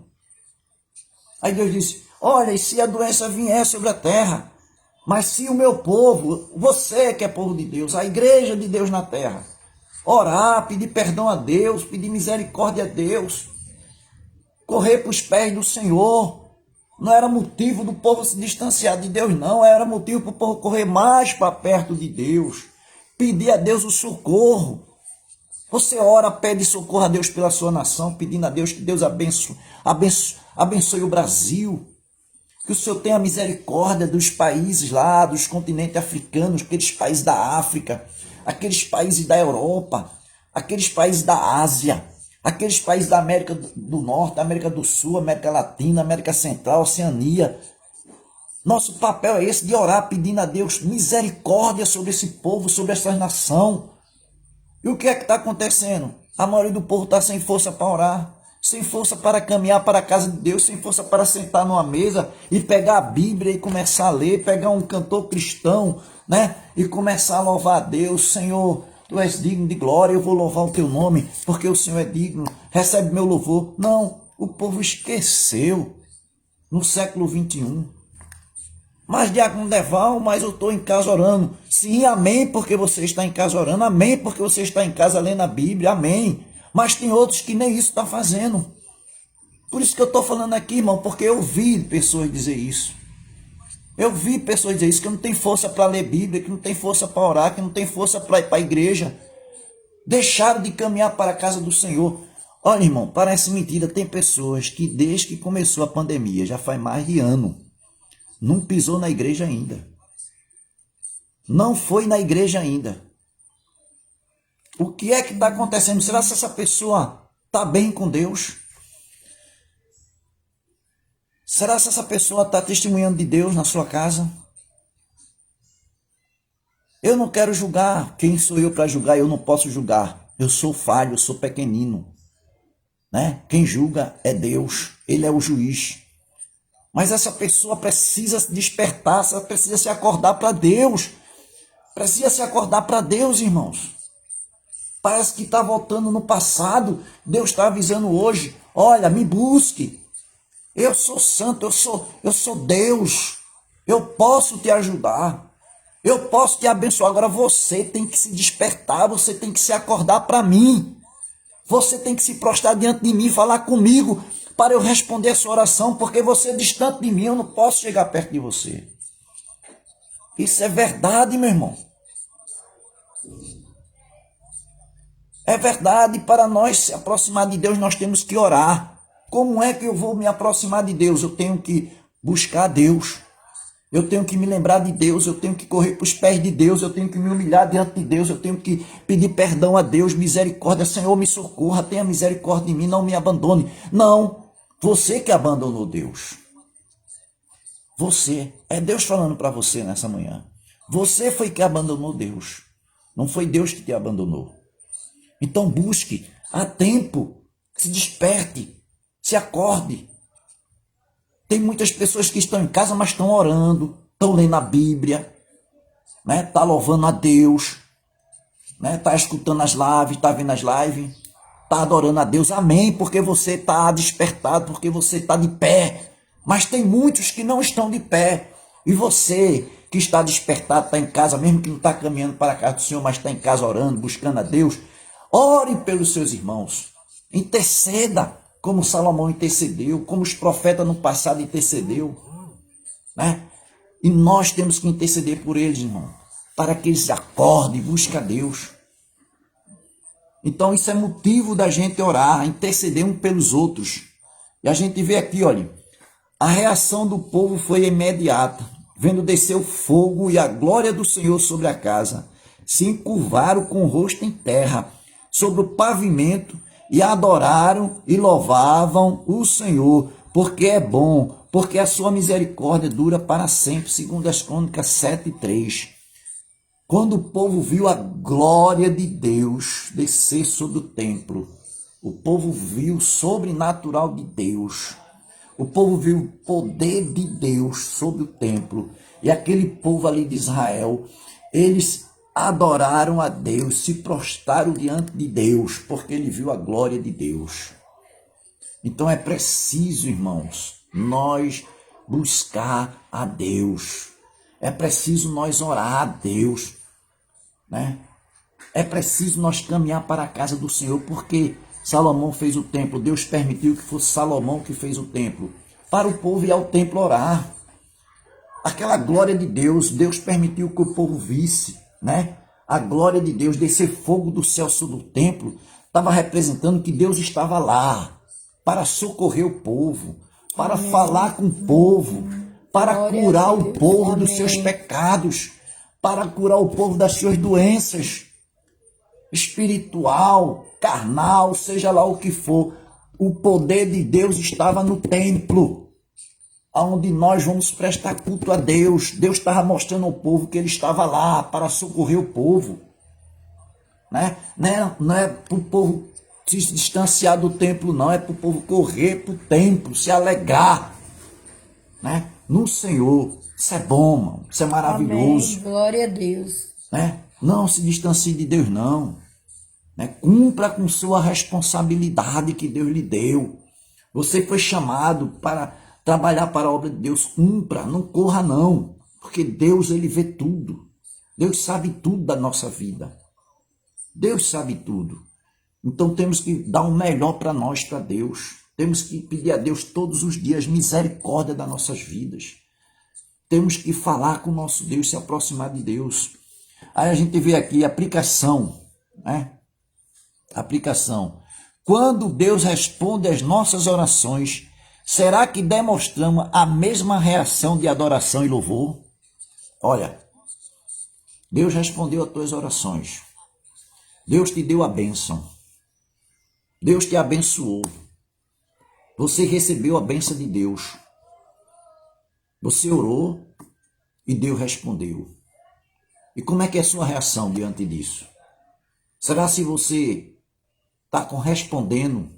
Aí Deus disse, olha, e se a doença vier sobre a terra, mas se o meu povo, você que é povo de Deus, a igreja de Deus na terra, orar, pedir perdão a Deus, pedir misericórdia a Deus, correr para os pés do Senhor, não era motivo do povo se distanciar de Deus, não. Era motivo para o povo correr mais para perto de Deus. Pedir a Deus o socorro. Você ora, pede socorro a Deus pela sua nação, pedindo a Deus que Deus abençoe o Brasil. Que o Senhor tenha misericórdia dos países lá, dos continentes africanos, aqueles países da África, aqueles países da Europa, aqueles países da Ásia, aqueles países da América do Norte, América do Sul, América Latina, América Central, Oceania. Nosso papel é esse, de orar pedindo a Deus misericórdia sobre esse povo, sobre essa nação. E o que é que está acontecendo? A maioria do povo está sem força para orar, sem força para caminhar para a casa de Deus, sem força para sentar numa mesa e pegar a Bíblia e começar a ler, pegar um cantor cristão, né? E começar a louvar a Deus. Senhor, Tu és digno de glória, eu vou louvar o Teu nome, porque o Senhor é digno, recebe meu louvor. Não, o povo esqueceu no século 21. Mas, Diácono Deval, mas eu estou em casa orando. Sim, amém, porque você está em casa orando. Amém, porque você está em casa lendo a Bíblia. Amém. Mas tem outros que nem isso estão fazendo. Por isso que eu estou falando aqui, irmão, porque eu vi pessoas dizer isso. Eu vi pessoas dizer isso, que não tem força para ler Bíblia, que não tem força para orar, que não tem força para ir para a igreja. Deixaram de caminhar para a casa do Senhor. Olha, irmão, parece mentira, tem pessoas que desde que começou a pandemia, já faz mais de ano, não pisou na igreja ainda. Não foi na igreja ainda. O que é que está acontecendo? Será que essa pessoa está bem com Deus? Será que essa pessoa está testemunhando de Deus na sua casa? Eu não quero julgar. Quem sou eu para julgar? Eu não posso julgar. Eu sou falho, eu sou pequenino. Né? Quem julga é Deus. Ele é o juiz. Mas essa pessoa precisa se despertar, ela precisa se acordar para Deus. Precisa se acordar para Deus, irmãos. Parece que está voltando no passado. Deus está avisando hoje. Olha, me busque. Eu sou santo, eu sou Deus. Eu posso te ajudar. Eu posso te abençoar. Agora você tem que se despertar, você tem que se acordar para mim. Você tem que se prostrar diante de mim, falar comigo para eu responder a sua oração, porque você é distante de mim, eu não posso chegar perto de você. Isso é verdade, meu irmão. É verdade, para nós se aproximar de Deus, nós temos que orar. Como é que eu vou me aproximar de Deus? Eu tenho que buscar Deus. Eu tenho que me lembrar de Deus, eu tenho que correr para os pés de Deus, eu tenho que me humilhar diante de Deus, eu tenho que pedir perdão a Deus, misericórdia. Senhor, me socorra, tenha misericórdia de mim, não me abandone. Não, você que abandonou Deus. Você, é Deus falando para você nessa manhã. Você foi que abandonou Deus, não foi Deus que te abandonou. Então busque, há tempo, se desperte, se acorde. Tem muitas pessoas que estão em casa, mas estão orando, estão lendo a Bíblia, né? Tá louvando a Deus, né? Tá escutando as lives, tá vendo as lives, tá adorando a Deus. Amém, porque você tá despertado, porque você tá de pé. Mas tem muitos que não estão de pé. E você que está despertado, está em casa, mesmo que não está caminhando para a casa do Senhor, mas está em casa orando, buscando a Deus, ore pelos seus irmãos, interceda, como Salomão intercedeu, como os profetas no passado intercedeu, né? E nós temos que interceder por eles, irmão, para que eles acordem e busquem a Deus. Então isso é motivo da gente orar, interceder um pelos outros. E a gente vê aqui, olha, a reação do povo foi imediata, vendo descer o fogo e a glória do Senhor sobre a casa, se encurvaram com o rosto em terra, sobre o pavimento, e adoraram e louvavam o Senhor, porque é bom, porque a sua misericórdia dura para sempre, segundo as Crônicas 7:3. Quando o povo viu a glória de Deus descer sobre o templo, o povo viu o sobrenatural de Deus, o povo viu o poder de Deus sobre o templo, e aquele povo ali de Israel, eles adoraram a Deus, se prostraram diante de Deus, porque ele viu a glória de Deus. Então é preciso, irmãos, nós buscar a Deus. É preciso nós orar a Deus, né? É preciso nós caminhar para a casa do Senhor, porque Salomão fez o templo, Deus permitiu que fosse Salomão que fez o templo, para o povo ir ao templo orar. Aquela glória de Deus, Deus permitiu que o povo visse, né? A glória de Deus, descer fogo do céu sobre o templo, estava representando que Deus estava lá para socorrer o povo, para falar com o povo, para curar o povo dos seus pecados, para curar o povo das suas doenças, espiritual, carnal, seja lá o que for. O poder de Deus estava no templo, onde nós vamos prestar culto a Deus. Deus estava mostrando ao povo que ele estava lá para socorrer o povo, né? Não é para o povo se distanciar do templo, não. É para o povo correr para o templo, se alegrar, né? No Senhor. Isso é bom, mano. Isso é maravilhoso. Amém. Glória a Deus. Né? Não se distancie de Deus, não. Né? Cumpra com sua responsabilidade que Deus lhe deu. Você foi chamado para trabalhar para a obra de Deus. Cumpra, não corra não, porque Deus, ele vê tudo. Deus sabe tudo da nossa vida. Deus sabe tudo. Então temos que dar o melhor para nós, para Deus. Temos que pedir a Deus todos os dias misericórdia das nossas vidas. Temos que falar com o nosso Deus, se aproximar de Deus. Aí a gente vê aqui a aplicação, né? Aplicação. Quando Deus responde às nossas orações, será que demonstramos a mesma reação de adoração e louvor? Olha, Deus respondeu às tuas orações. Deus te deu a bênção. Deus te abençoou. Você recebeu a bênção de Deus. Você orou e Deus respondeu. E como é que é a sua reação diante disso? Será se você está correspondendo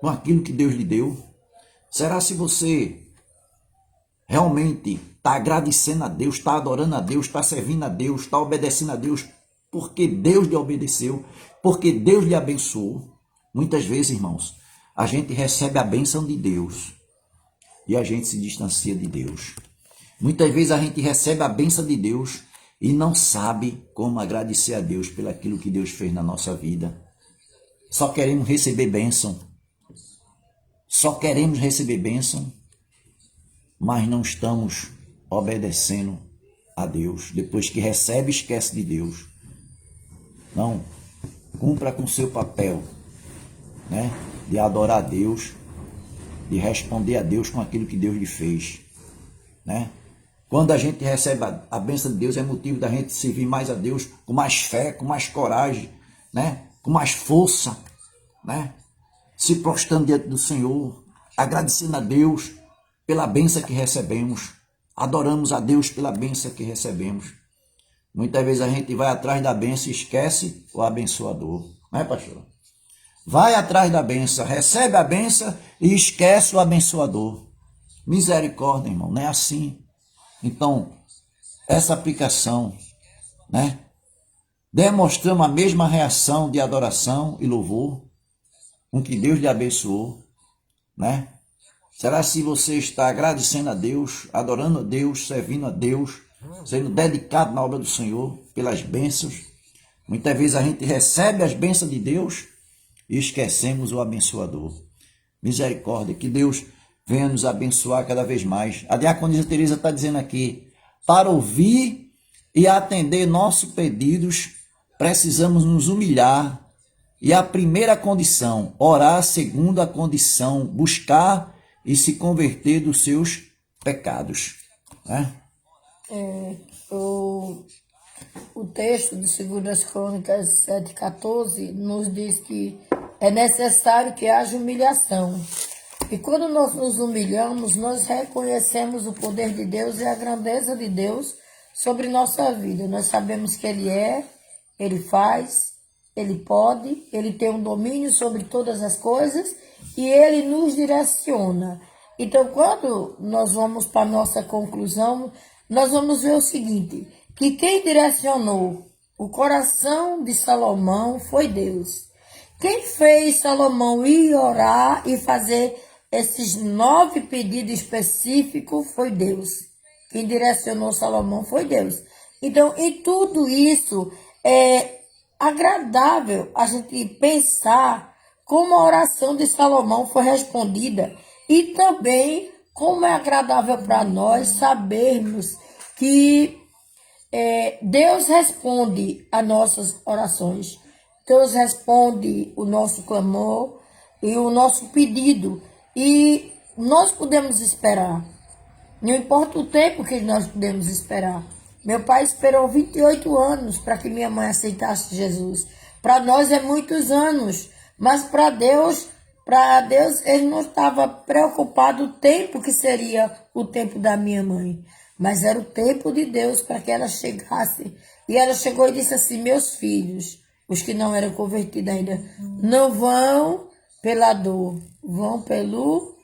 com aquilo que Deus lhe deu? Será se você realmente está agradecendo a Deus, está adorando a Deus, está servindo a Deus, está obedecendo a Deus, porque Deus lhe obedeceu, porque Deus lhe abençoou? Muitas vezes, irmãos, a gente recebe a bênção de Deus e a gente se distancia de Deus. Muitas vezes a gente recebe a bênção de Deus e não sabe como agradecer a Deus pelo aquilo que Deus fez na nossa vida. Só queremos receber bênção. Só queremos receber bênção, mas não estamos obedecendo a Deus. Depois que recebe, esquece de Deus. Não, cumpra com seu papel, né? De adorar a Deus, de responder a Deus com aquilo que Deus lhe fez, né? Quando a gente recebe a bênção de Deus, é motivo da gente servir mais a Deus com mais fé, com mais coragem, né? Com mais força, né? Se prostrando diante do Senhor, agradecendo a Deus pela bênção que recebemos, adoramos a Deus pela bênção que recebemos. Muitas vezes a gente vai atrás da bênção e esquece o abençoador, não é, pastor? Vai atrás da bênção, recebe a bênção e esquece o abençoador. Misericórdia, irmão, não é assim. Então, essa aplicação, né? Demonstramos a mesma reação de adoração e louvor com que Deus lhe abençoou, né? Será se você está agradecendo a Deus, adorando a Deus, servindo a Deus, sendo dedicado na obra do Senhor pelas bênçãos? Muitas vezes a gente recebe as bênçãos de Deus e esquecemos o abençoador. Misericórdia, que Deus venha nos abençoar cada vez mais. A diaconisa Teresa está dizendo aqui, para ouvir e atender nossos pedidos, precisamos nos humilhar. E a primeira condição, orar. Segundo a condição, buscar e se converter dos seus pecados, né? O texto de 2 Crônicas 7,14 nos diz que é necessário que haja humilhação. E quando nós nos humilhamos, nós reconhecemos o poder de Deus e a grandeza de Deus sobre nossa vida. Nós sabemos que Ele é, Ele faz, Ele pode, Ele tem um domínio sobre todas as coisas e Ele nos direciona. Então, quando nós vamos para a nossa conclusão, nós vamos ver o seguinte, que quem direcionou o coração de Salomão foi Deus. Quem fez Salomão ir orar e fazer esses 9 pedidos específicos foi Deus. Quem direcionou Salomão foi Deus. Então, em tudo isso, é agradável a gente pensar como a oração de Salomão foi respondida e também como é agradável para nós sabermos que Deus responde às nossas orações. Deus responde o nosso clamor e o nosso pedido. E nós podemos esperar. Não importa o tempo que nós podemos esperar. Meu pai esperou 28 anos para que minha mãe aceitasse Jesus. Para nós é muitos anos, mas para Deus, ele não estava preocupado o tempo que seria o tempo da minha mãe. Mas era o tempo de Deus para que ela chegasse. E ela chegou e disse assim, meus filhos, os que não eram convertidos ainda, não vão pela dor, vão pelo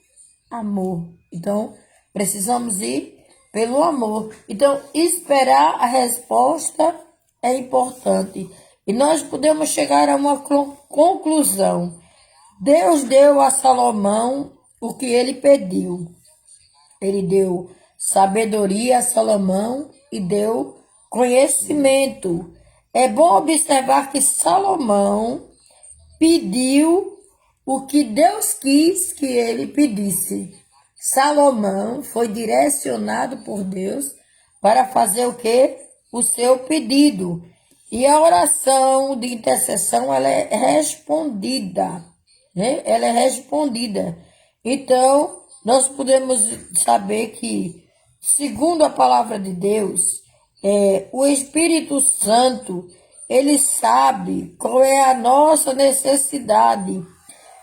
amor. Então, precisamos ir pelo amor. Então, esperar a resposta é importante. E nós podemos chegar a uma conclusão. Deus deu a Salomão o que ele pediu. Ele deu sabedoria a Salomão e deu conhecimento. É bom observar que Salomão pediu o que Deus quis que ele pedisse. Salomão foi direcionado por Deus para fazer o quê? O seu pedido. E a oração de intercessão, ela é respondida, né? Ela é respondida. Então, nós podemos saber que, segundo a palavra de Deus, o Espírito Santo, ele sabe qual é a nossa necessidade.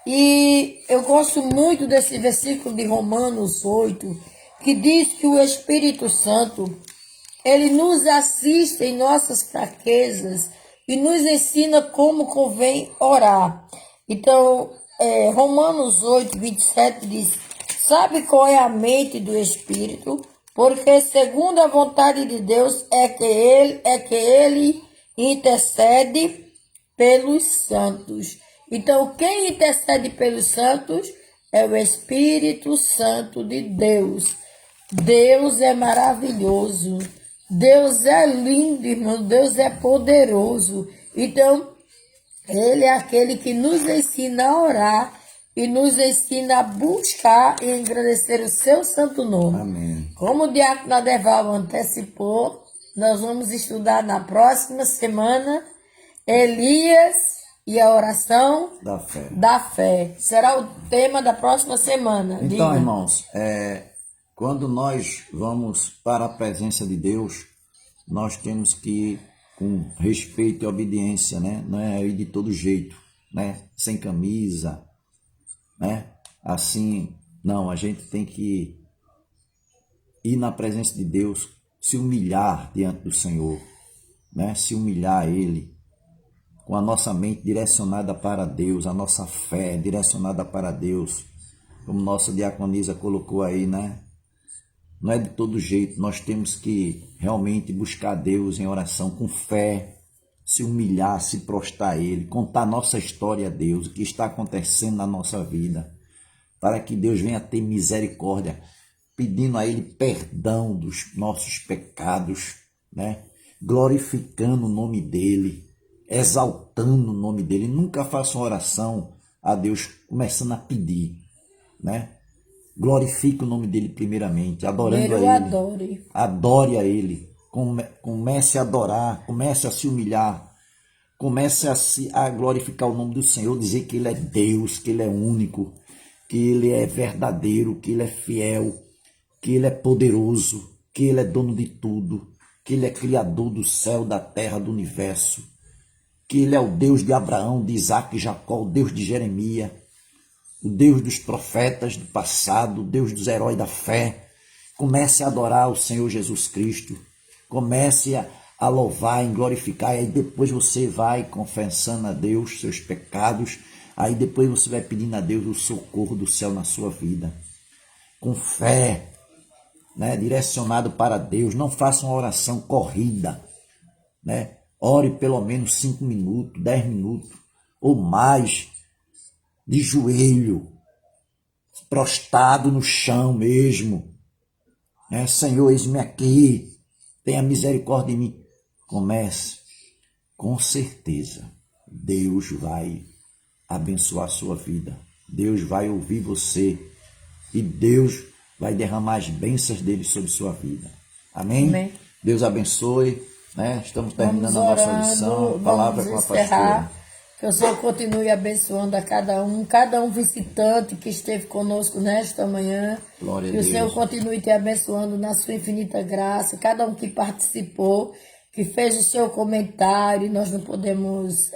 E eu gosto muito desse versículo de Romanos 8, que diz que o Espírito Santo, ele nos assiste em nossas fraquezas e nos ensina como convém orar. Então, Romanos 8, 27 diz: sabe qual é a mente do Espírito? Porque segundo a vontade de Deus é que ele intercede pelos santos. Então, quem intercede pelos santos é o Espírito Santo de Deus. Deus é maravilhoso. Deus é lindo, irmão. Deus é poderoso. Então, ele é aquele que nos ensina a orar e nos ensina a buscar e engrandecer o seu santo nome. Amém. Como o diácono Adeval antecipou, nós vamos estudar na próxima semana Elias e a oração da fé. Será o tema da próxima semana. Então, Diga. irmãos, quando nós vamos para a presença de Deus, nós temos que ir com respeito e obediência, né? Não é ir de todo jeito, né? Sem camisa, né? Assim, não, a gente tem que ir na presença de Deus, se humilhar diante do Senhor, né? Se humilhar a Ele, com a nossa mente direcionada para Deus, a nossa fé direcionada para Deus, como nossa diaconisa colocou aí, né? Não é de todo jeito, nós temos que realmente buscar Deus em oração com fé, se humilhar, se prostrar a Ele, contar nossa história a Deus, o que está acontecendo na nossa vida, para que Deus venha ter misericórdia, pedindo a Ele perdão dos nossos pecados, né? Glorificando o nome dEle, exaltando o nome dEle. Nunca faça uma oração a Deus começando a pedir, né? Glorifique o nome dEle primeiramente, adorando a Ele. Adore a Ele. Comece a adorar, comece a se humilhar, comece a glorificar o nome do Senhor, dizer que Ele é Deus, que Ele é único, que Ele é verdadeiro, que Ele é fiel, que Ele é poderoso, que Ele é dono de tudo, que Ele é criador do céu, da terra, do universo, que Ele é o Deus de Abraão, de Isaac e Jacó, o Deus de Jeremias, o Deus dos profetas do passado, o Deus dos heróis da fé. Comece a adorar o Senhor Jesus Cristo, comece a louvar e glorificar, e aí depois você vai confessando a Deus seus pecados, aí depois você vai pedindo a Deus o socorro do céu na sua vida, com fé, né, direcionado para Deus. Não faça uma oração corrida, né? Ore pelo menos 5 minutos, 10 minutos ou mais, de joelho, prostrado no chão mesmo, né? Senhor, eis-me aqui, tenha misericórdia de mim. Comece, com certeza, Deus vai abençoar a sua vida, Deus vai ouvir você e Deus vai derramar as bênçãos dele sobre sua vida. Amém? Amém. Deus abençoe, né? Estamos terminando a nossa lição. Palavra com a pastora. Que o Senhor continue abençoando a cada um visitante que esteve conosco nesta manhã. Glória a Deus. Que o Senhor continue te abençoando na sua infinita graça. Cada um que participou, que fez o seu comentário. Nós não podemos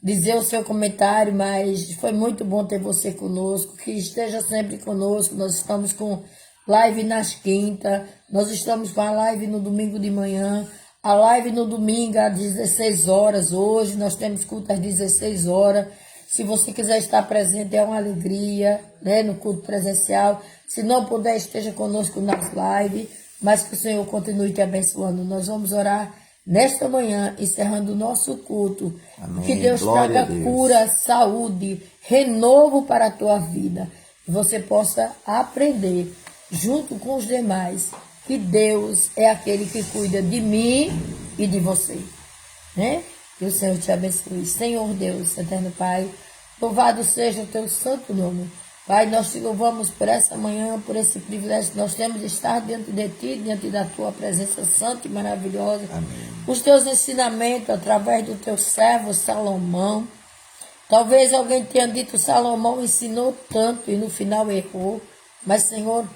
dizer o seu comentário, mas foi muito bom ter você conosco. Que esteja sempre conosco. Nós estamos com live nas quintas. Nós estamos com a live no domingo de manhã. A live no domingo às 16 horas, hoje nós temos culto às 16 horas. Se você quiser estar presente, é uma alegria, né, no culto presencial. Se não puder, esteja conosco nas lives, mas que o Senhor continue te abençoando. Nós vamos orar nesta manhã, encerrando o nosso culto. Amém. Que Deus traga cura, saúde, renovo para a tua vida. Que você possa aprender, junto com os demais, que Deus é aquele que cuida de mim e de você, né? Que o Senhor te abençoe. Senhor Deus, eterno Pai, louvado seja o teu santo nome. Pai, nós te louvamos por essa manhã, por esse privilégio que nós temos de estar diante de Ti, diante da Tua presença santa e maravilhosa. Amém. Os Teus ensinamentos através do Teu servo Salomão. Talvez alguém tenha dito, Salomão ensinou tanto e no final errou. Mas, Senhor,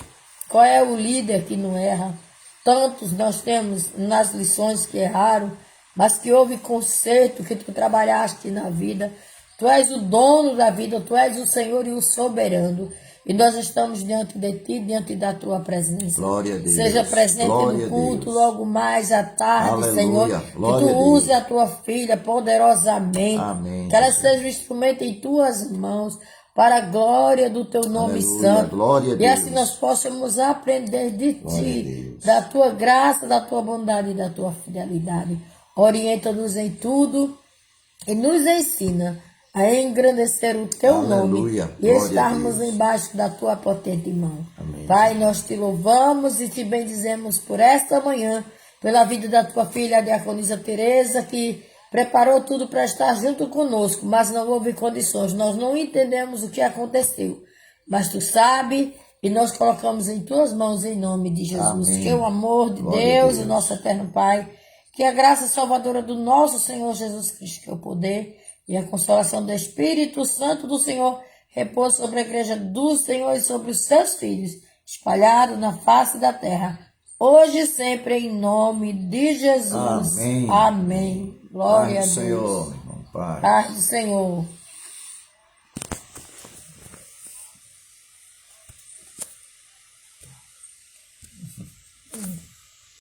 qual é o líder que não erra? Tantos nós temos nas lições que erraram, mas que houve conserto, que Tu trabalhaste na vida. Tu és o dono da vida, Tu és o Senhor e o soberano. E nós estamos diante de Ti, diante da Tua presença. Glória a Deus. Seja presente Glória no culto, Deus. logo mais à tarde, Aleluia. Senhor. Que Glória Tu a Deus. use a Tua filha poderosamente. Amém, Que ela Jesus. seja um instrumento em Tuas mãos, para a glória do Teu nome Aleluia. santo. Glória a E assim Deus. nós possamos aprender de Glória a Ti, Deus. da Tua graça, da Tua bondade e da Tua fidelidade. Orienta-nos em tudo e nos ensina a engrandecer o Teu Aleluia. nome e Glória a estarmos Deus. embaixo da Tua potente mão. Amém. Pai, nós Te louvamos e Te bendizemos por esta manhã, pela vida da Tua filha, a diaconisa Teresa, que preparou tudo para estar junto conosco, mas não houve condições. Nós não entendemos o que aconteceu, mas Tu sabe e nós colocamos em Tuas mãos em nome de Jesus. Amém. Que o amor de Glória a Deus, Deus. o nosso eterno Pai, que a graça salvadora do nosso Senhor Jesus Cristo, que é o poder e a consolação do Espírito Santo do Senhor repousa sobre a igreja do Senhor e sobre os seus filhos, espalhados na face da terra, hoje e sempre, em nome de Jesus. Amém. Amém. Glória Pai a do Deus. Senhor, meu irmão. Pai. Paz do Senhor.